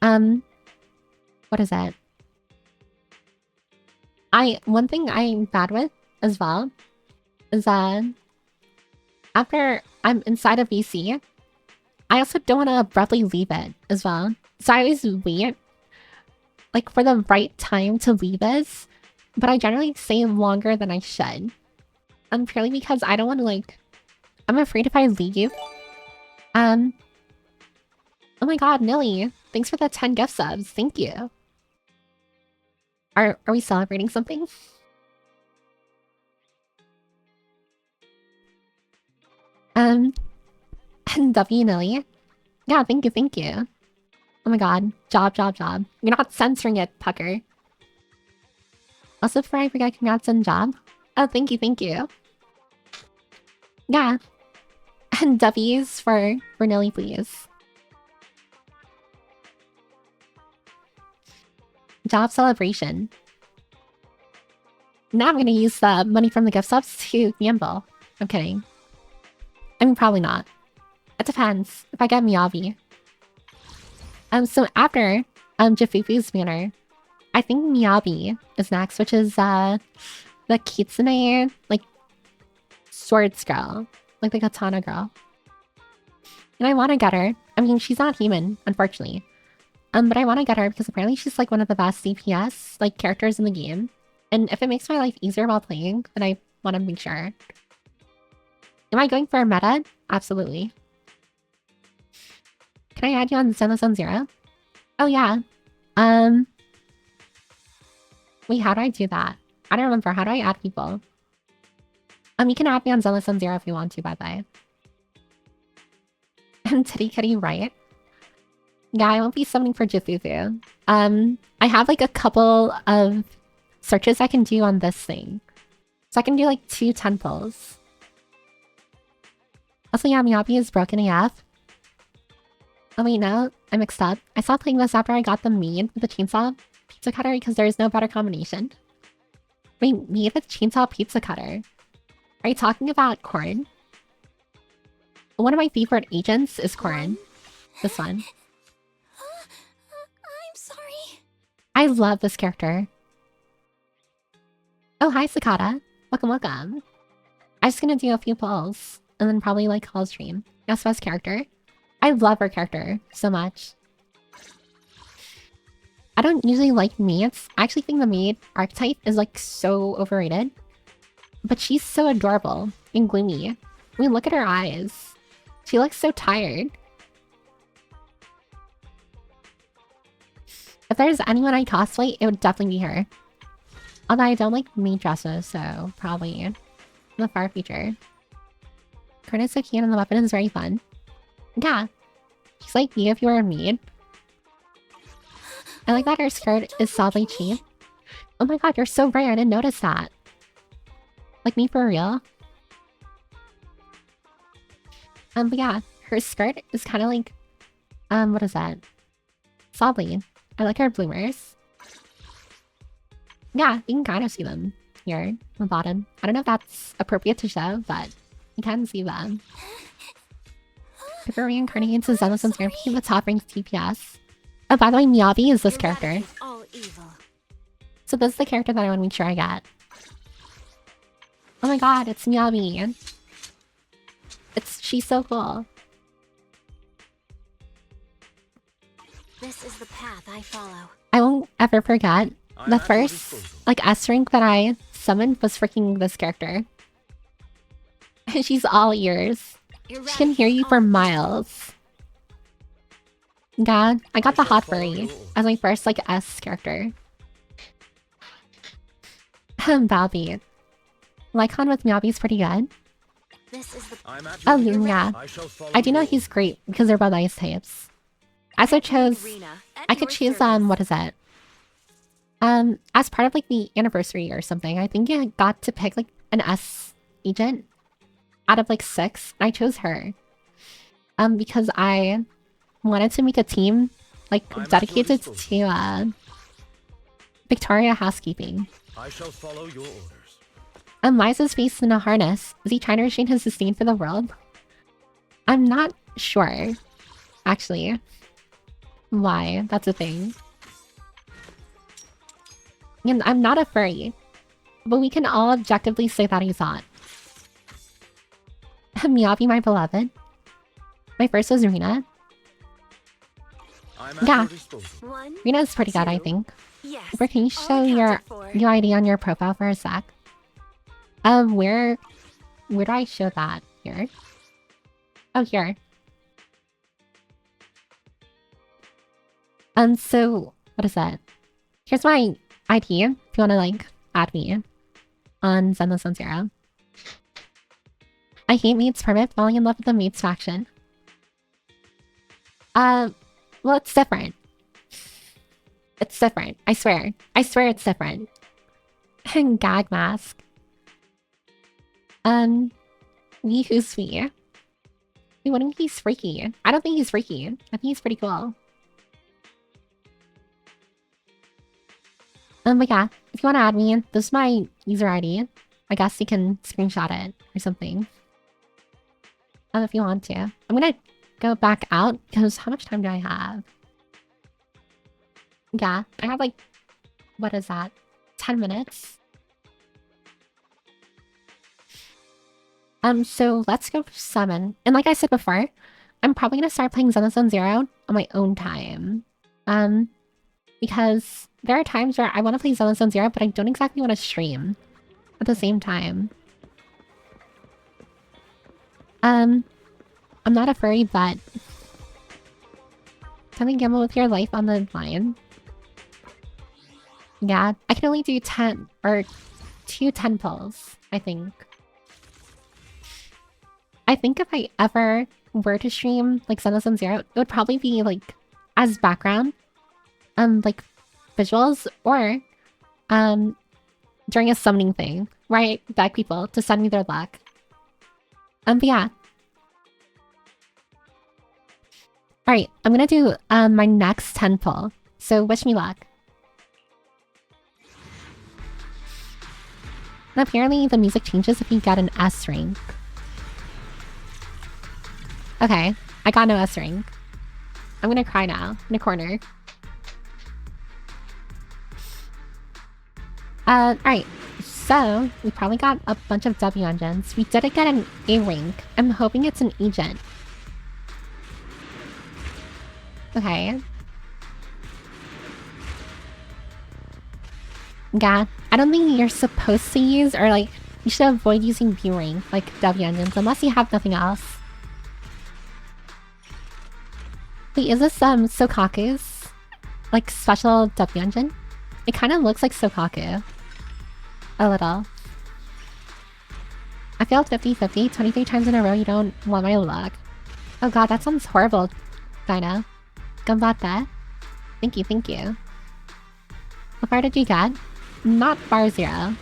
what is it? One thing I'm bad with as well is after I'm inside a VC, I also don't want to abruptly leave it as well. So I always wait, like, for the right time to leave this, but I generally stay longer than I should. Purely because I don't want to, like, I'm afraid if I leave. Oh my god, Nilly, thanks for the 10 gift subs. Thank you. Are we celebrating something? W Nilly. Yeah, thank you, thank you. Oh my god, job. You're not censoring it, Pucker. Also, before I forget, congrats on job. Oh, thank you. Yeah. And W's for Nilly, please. Job celebration. Now I'm gonna use the money from the gift subs to gamble. I'm kidding. I mean, probably not. It depends. If I get Miyabi. So after Jafufu's banner, I think Miyabi is next, which is the Kitsune, like, swords girl. Like the katana girl. And I want to get her. I mean, she's not human, unfortunately. But I want to get her because apparently she's like one of the best CPS like characters in the game. And if it makes my life easier while playing, then I want to make sure. Am I going for a meta? Absolutely. Can I add you on Zenless on Zero? Oh yeah. Wait, how do I do that? I don't remember. How do I add people? You can add me on Zenless on Zero if you want to, by the way. And Titty Kitty, right? Yeah, I won't be summoning for Jifufu. I have like a couple of searches I can do on this thing. So I can do like 2 temples. Also, yeah, Miyabi is broken AF. Oh wait, no, I mixed up. I stopped playing this after I got the mead with the chainsaw pizza cutter because there is no better combination. Wait, mead with chainsaw pizza cutter? Are you talking about Corrin? One of my favorite agents is Corrin. This one. I'm sorry. I love this character. Oh, hi, Cicada. Welcome. I'm just gonna do a few polls, and then probably like call stream. Yasuo's character. I love her character so much. I don't usually like maids. I actually think the maid archetype is like so overrated. But she's so adorable and gloomy. I mean, look at her eyes. She looks so tired. If there's anyone I cosplay, it would definitely be her. Although I don't like maid dresses, so probably in the far future. Kurt is so cute and the weapon is very fun. Yeah. She's like you if you were a maid. I like that her skirt is solidly cheap. Oh my god, you're so rare. I didn't notice that. Like me for real. But yeah, her skirt is kind of like, what is that? Solidly. I like her bloomers. Yeah, you can kind of see them here on the bottom. I don't know if that's appropriate to show, but you can see them. Pipper reincarnates as Zenless and Therapy, the top ranks TPS. Oh, by the way, Miyabi is this character. So this is the character that I want to make sure I get. Oh my god, it's Miyabi. She's so cool. This is the path I follow. I won't ever forget The first, like, S rank that I summoned was freaking this character. And she's all ears. She can hear you for miles. God, I got the hot furry as my first, like, S character. Balby. Lycon with Meowby is pretty good. Oh, yeah. I do know he's great because they're both ice types. I also chose... I could choose, what is it? As part of, like, the anniversary or something, I think I got to pick, like, an S agent out of, like, 6. And I chose her. Because I wanted to make a team, like, dedicated to, Victoria housekeeping. I shall follow your orders. Liza's face in a harness. Is he trying to restrain his disdain for the world? I'm not sure, actually, why that's a thing. And I'm not a furry, but we can all objectively say that he's hot. Miyabi, my beloved. My first was Rena. Yeah, Rena's pretty good, I think. Where can you show your UID on your profile for a sec? Where do I show that? Here? Oh, here. So, what is that? Here's my ID, if you wanna, like, add me on Zenless on Zero. I hate Maid's Permit, falling in love with the Maid's faction. Well, it's different. It's different, I swear. I swear it's different. Gag mask. We who's we? We wouldn't he's freaky. I don't think he's freaky. I think he's pretty cool. But yeah, if you want to add me, this is my user ID. I guess you can screenshot it or something. If you want to. I'm gonna go back out because how much time do I have? Yeah, I have like, what is that? 10 minutes. So let's go summon. And like I said before, I'm probably gonna start playing Zenless on Zero on my own time. Because there are times where I want to play Zenless on Zero, but I don't exactly want to stream at the same time. I'm not a furry, but can I gamble with your life on the line? Yeah, I can only do 10 or 2 10 pulls, I think. I think if I ever were to stream like Zenless on Zero, it would probably be like as background, like visuals, or during a summoning thing, where I beg people to send me their luck. But yeah. Alright, I'm gonna do my next 10 pull. So wish me luck. And apparently the music changes if you get an S rank. Okay, I got no S rank. I'm gonna cry now, in a corner. Alright. So, we probably got a bunch of W engines. We didn't get an A rank. I'm hoping it's an agent. Okay. Yeah, I don't think you're supposed to use, or like, you should avoid using B rank, like W engines, unless you have nothing else. Wait, is this Sokaku's like special W engine? It kind of looks like Sokaku. A little. I failed 50-50 23 times in a row. You don't want my luck. Oh god, that sounds horrible, Dinah. Ganbatte. Thank you, thank you. How far did you get? Not bar 0,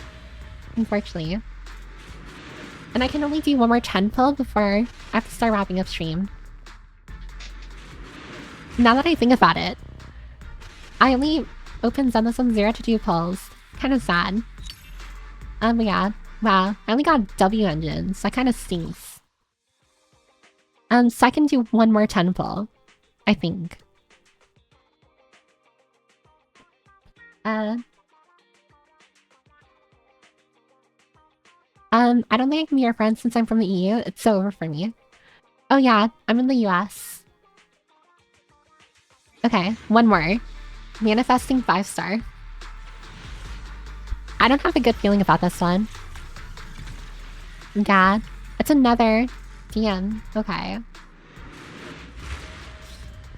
unfortunately. And I can only do one more 10 pull before I have to start wrapping up stream. Now that I think about it, I only opened Zenless on Zero to do pulls. Kind of sad. Yeah. Wow, I only got W engines. That kind of stinks. So I can do one more 10 pull, I think. I don't think I can be your friend since I'm from the EU. It's so over for me. Oh yeah, I'm in the US. Okay, one more. Manifesting 5-star. I don't have a good feeling about this one. Yeah, it's another DM. Okay.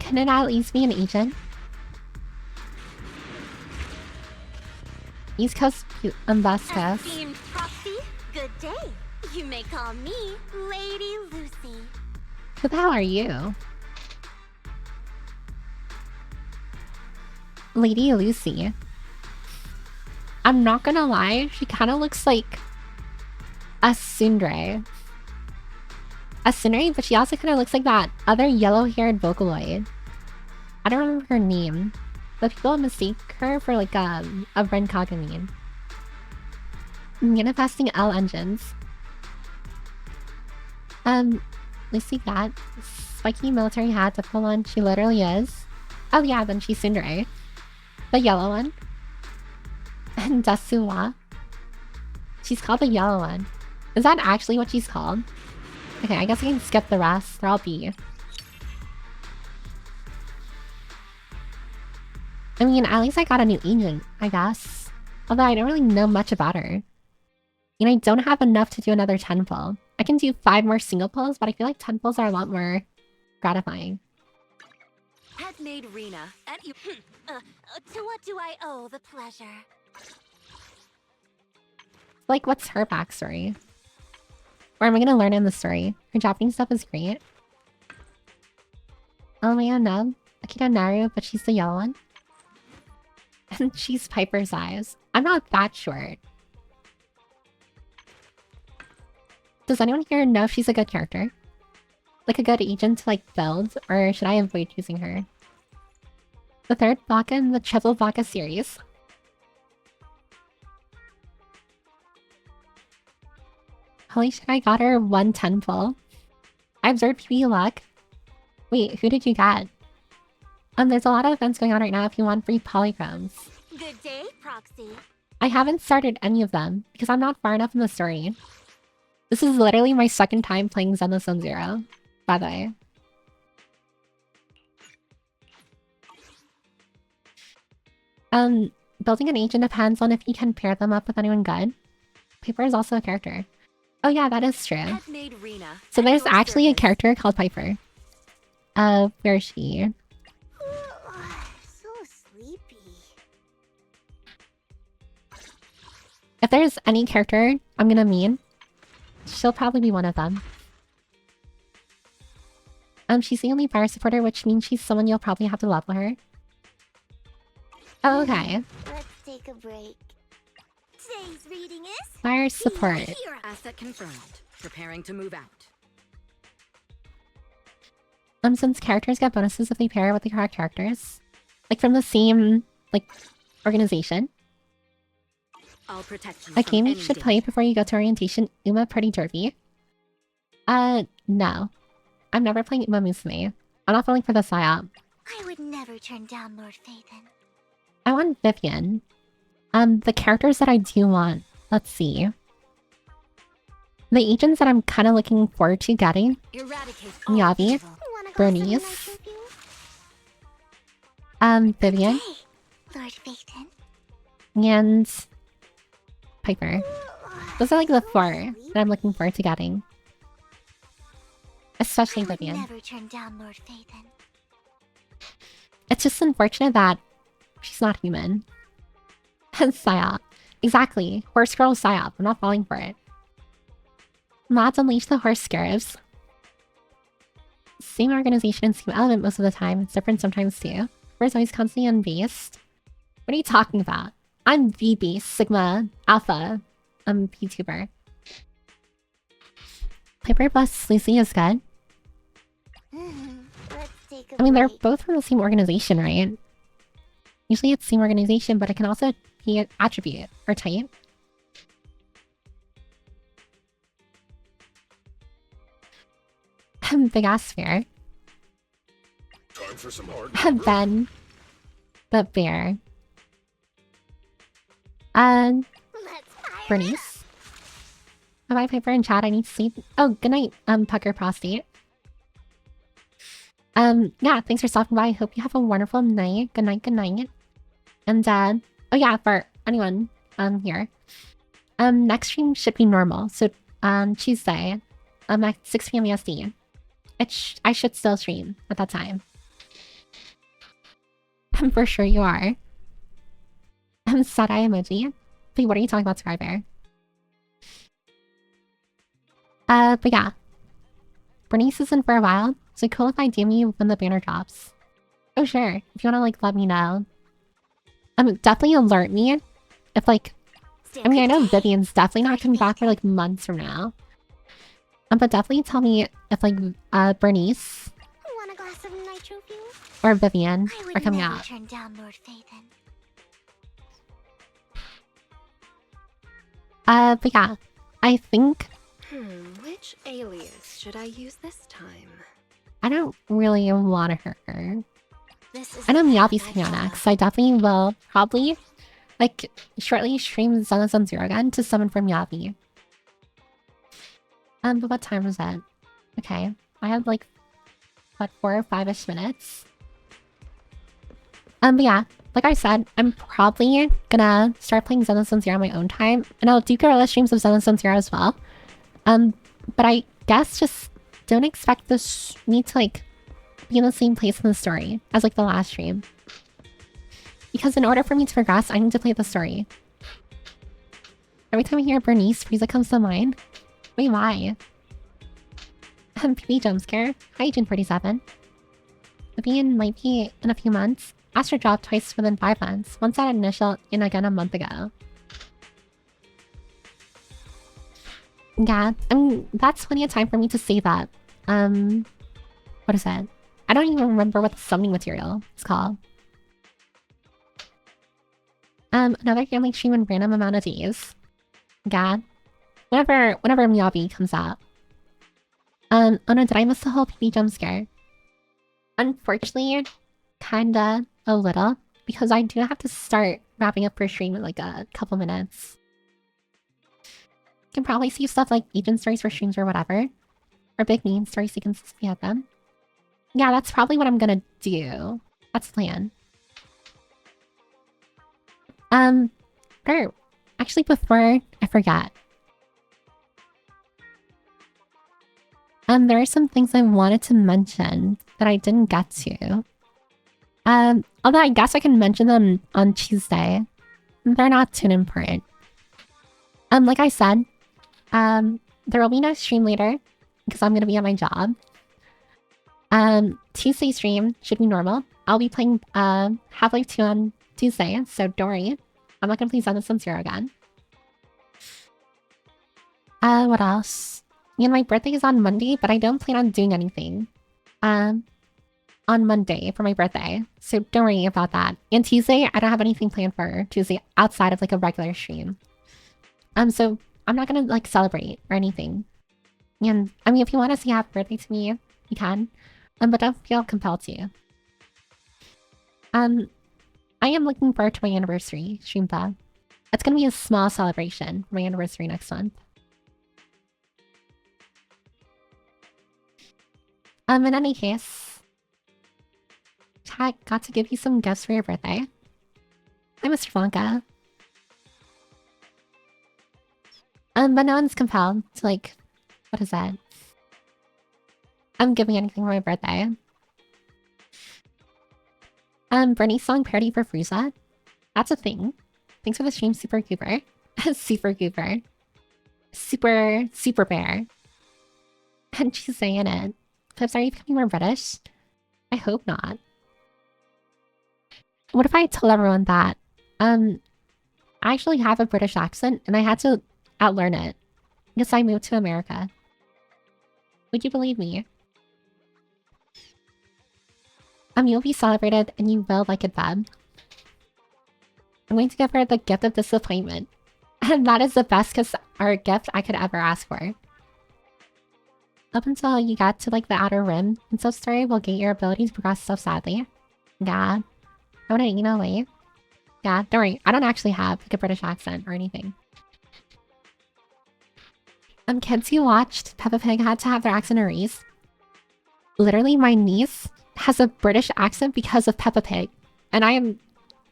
Can it at least be an agent? East Coast and West Coast. Esteemed Proxy, good day. You may call me Lady Lucy. Who the hell are you? Lady Lucy. I'm not gonna lie, she kind of looks like a tsundere. A tsundere, but she also kind of looks like that other yellow-haired Vocaloid. I don't remember her name, but people mistake her for like a Ren Kagami. Manifesting L engines. Lucy got spiky military hat, the full one. She literally is. Oh yeah, then she's tsundere. The yellow one. And Dasuwa. She's called the yellow one. Is that actually what she's called? Okay, I guess I can skip the rest. They're all B. I mean, at least I got a new agent, I guess. Although I don't really know much about her. And I don't have enough to do another 10 pull. I can do 5 more single pulls, but I feel like 10 pulls are a lot more gratifying. Handmaid Rena, and you. To what do I owe the pleasure? Like, what's her backstory? Or am I gonna learn in the story? Her Japanese stuff is great. Oh man, no. Akita Naru, but she's the yellow one. And she's Piper's eyes. I'm not that short. Does anyone here know if she's a good character? Like a good agent to like build? Or should I avoid choosing her? The third Baka in the triple Baka series. Holy shit, I got her 110 pull. I observed PB luck. Wait, who did you get? There's a lot of events going on right now if you want free polychromes. Good day, Proxy. I haven't started any of them because I'm not far enough in the story. This is literally my second time playing Zenless on Zero, by the way. Building an agent depends on if you can pair them up with anyone good. Piper is also a character. Oh yeah, that is true. Handmaid Rena, So there's at your actually a service. character called Piper. Where is she? So sleepy. If there's any character I'm gonna mean, she'll probably be one of them. She's the only fire supporter, which means she's someone you'll probably have to level her. Oh, okay. Let's take a break. Today's reading is Fire support. Hero. Asset confirmed. Preparing to move out. Since characters get bonuses if they pair with the correct characters. Like from the same, like, organization. All protection. A from game you any should danger. play before you go to orientation, Uma Pretty Derby. No. I'm never playing Uma Musume. I'm not falling for the psyop. I would never turn down Lord Phaethon. I want Vivian. The characters that I do want, let's see. The agents that I'm kind of looking forward to getting. Eradicate. Miyabi, Wanna go Bernice, somewhere nice with you? Vivian, Hey, Lord Phaethon. and Piper. Those are like the 4 that I'm looking forward to getting. Especially I would Vivian. never turn down Lord Phaethon. It's just unfortunate that she's not human. And psyop. Exactly. Horse girl psyop. I'm not falling for it. Mods unleash the horse scarabs. Same organization and same element most of the time. It's different sometimes too. Where's always constantly unbased? What are you talking about? I'm V-based, Sigma, Alpha. I'm VTuber. Piper plus Lucy is good. Let's take a I mean, they're break. both from the same organization, right? Usually it's same organization, but it can also be an attribute or type. Big ass sphere. Time for some hard Ben. The bear. Let's fire Bernice. Bye Piper and chat, I need to sleep. Oh, good night, Pucker Prostate. Yeah, thanks for stopping by. Hope you have a wonderful night. Good night, good night. And, oh yeah, for anyone here. Next stream should be normal. So Tuesday, at 6 p.m. EST. I should still stream at that time. I'm for sure you are. I'm sad eye emoji. Wait, what are you talking about, Skybear? But yeah. Bernice isn't for a while, so cool if I DM you when the banner drops. Oh sure, if you wanna like let me know. Definitely alert me if like I mean I know Vivian's definitely not coming back for like months from now. But definitely tell me if like Bernice Want a glass of nitro fuel? or Vivian I are would coming never out. turn down Lord Phaethon. But yeah. I think Which alias should I use this time? I don't really want her. This is I know the path Miyabi's I coming out follow. next, so I definitely will probably like shortly stream Zenless Zero again to summon for Miyabi. But what time is it? Okay. I have like what 4 or 5-ish minutes. But yeah, like I said, I'm probably gonna start playing Zenless Zero on my own time, and I'll do guerrilla streams of Zenless Zero as well. But I guess just don't expect me to like be in the same place in the story as like the last stream. Because in order for me to progress, I need to play the story. Every time I hear Bernice, Frieza comes to mind. Wait, why? PB jumpscare. Hi, June 47. Vivian might be in a few months. Astro dropped twice within 5 months. Once at initial and again a month ago. Yeah, that's plenty of time for me to say that. What is it? I don't even remember what the summoning material is called. Another gambling stream in random amount of days. Yeah. Whenever Miyabi comes out. Oh no, did I miss the whole PB jump scare? Unfortunately, kinda a little, because I do have to start wrapping up for stream in like a couple minutes. You can probably see stuff like agent stories for streams or whatever. Or big main story sequences if you have them. Yeah, that's probably what I'm gonna do. That's the plan. Actually, before I forget. There are some things I wanted to mention that I didn't get to. Although I guess I can mention them on Tuesday. They're not too important. Like I said, there will be no stream later because I'm gonna be at my job. Tuesday stream should be normal. I'll be playing Half-Life 2 on Tuesday, so don't worry. I'm not gonna play Zenless Zero again. What else? Yeah, my birthday is on Monday, but I don't plan on doing anything. On Monday for my birthday, so don't worry about that. And Tuesday, I don't have anything planned for Tuesday outside of like a regular stream. So I'm not gonna like celebrate or anything. And I mean, if you want to say happy birthday to me, you can. But don't feel compelled to. I am looking forward to my anniversary stream though. It's gonna be a small celebration for my anniversary next month. In any case, chat got to give you some gifts for your birthday. Hi, Mr. Blanca. But no one's compelled to like, what is that? I'm giving anything for my birthday. Bernie's song parody for Frieza. That's a thing. Thanks for the stream, Super Goober. Super Goober. Super Bear. And she's saying it. Pips, are you becoming more British? I hope not. What if I told everyone that? I actually have a British accent and I had to outlearn it. Because I moved to America. Would you believe me? You'll be celebrated and you will like it bad. I'm going to give her the gift of disappointment. And that is the best gift I could ever ask for. Up until you get to like the outer rim, and so story will get your abilities progress so sadly. Yeah. I wanna, wait. Yeah, don't worry. I don't actually have like a British accent or anything. Kids who watched Peppa Pig had to have their accent erased. Literally, my niece has a British accent because of Peppa Pig. And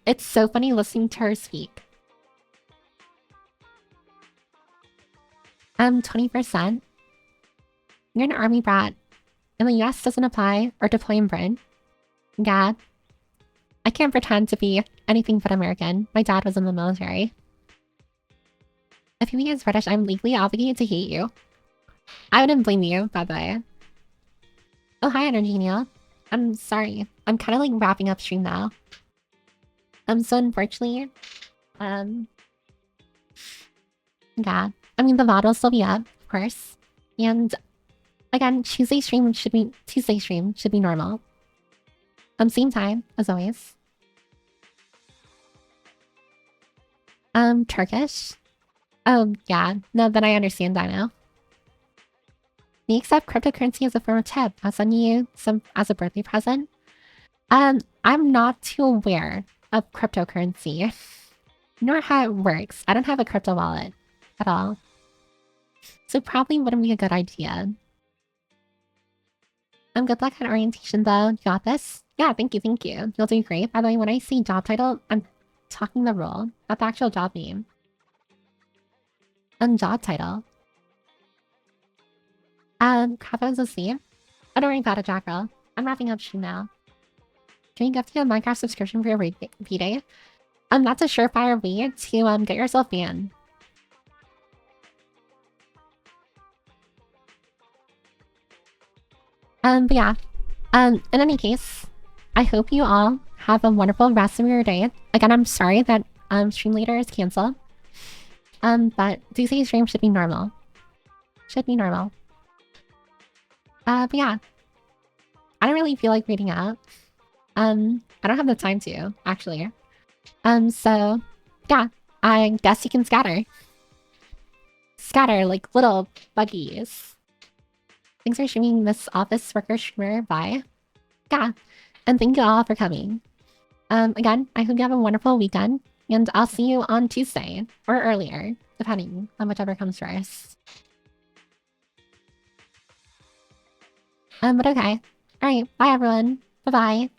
it's so funny listening to her speak. 20%. You're an army brat. And the US doesn't apply or deploy in Britain. Yeah. I can't pretend to be anything but American. My dad was in the military. If you think it's British, I'm legally obligated to hate you. I wouldn't blame you, by the way. Oh, hi, Energenia. I'm sorry. I'm kind of like wrapping up stream now. So unfortunately, yeah. I mean, the VOD will still be up, of course. And again, Tuesday stream should be normal. Same time, as always. Turkish? Oh, yeah. No, then I understand Dino. We accept cryptocurrency as a form of tip. I'll send you some as a birthday present. I'm not too aware of cryptocurrency, nor how it works. I don't have a crypto wallet at all. So probably wouldn't be a good idea. Good luck at orientation though. You got this? Yeah, thank you, thank you. You'll do great. By the way, when I say job title, I'm talking the role, not the actual job name. Job title. Crap, I was asleep. Oh, don't worry about it, Jack Girl. I'm wrapping up stream now. Can you gift you a Minecraft subscription for your V-Day? That's a surefire way to get yourself banned. But yeah. In any case, I hope you all have a wonderful rest of your day. Again, I'm sorry that stream later is canceled. But Tuesday's stream should be normal. Should be normal. But yeah. I don't really feel like reading out. I don't have the time to, actually. So yeah, I guess you can scatter. Scatter like little buggies. Thanks for streaming this office worker streamer. Bye. Yeah. And thank you all for coming. Again, I hope you have a wonderful weekend. And I'll see you on Tuesday. Or earlier. Depending on whichever comes first. But okay. Alright, bye everyone. Bye-bye.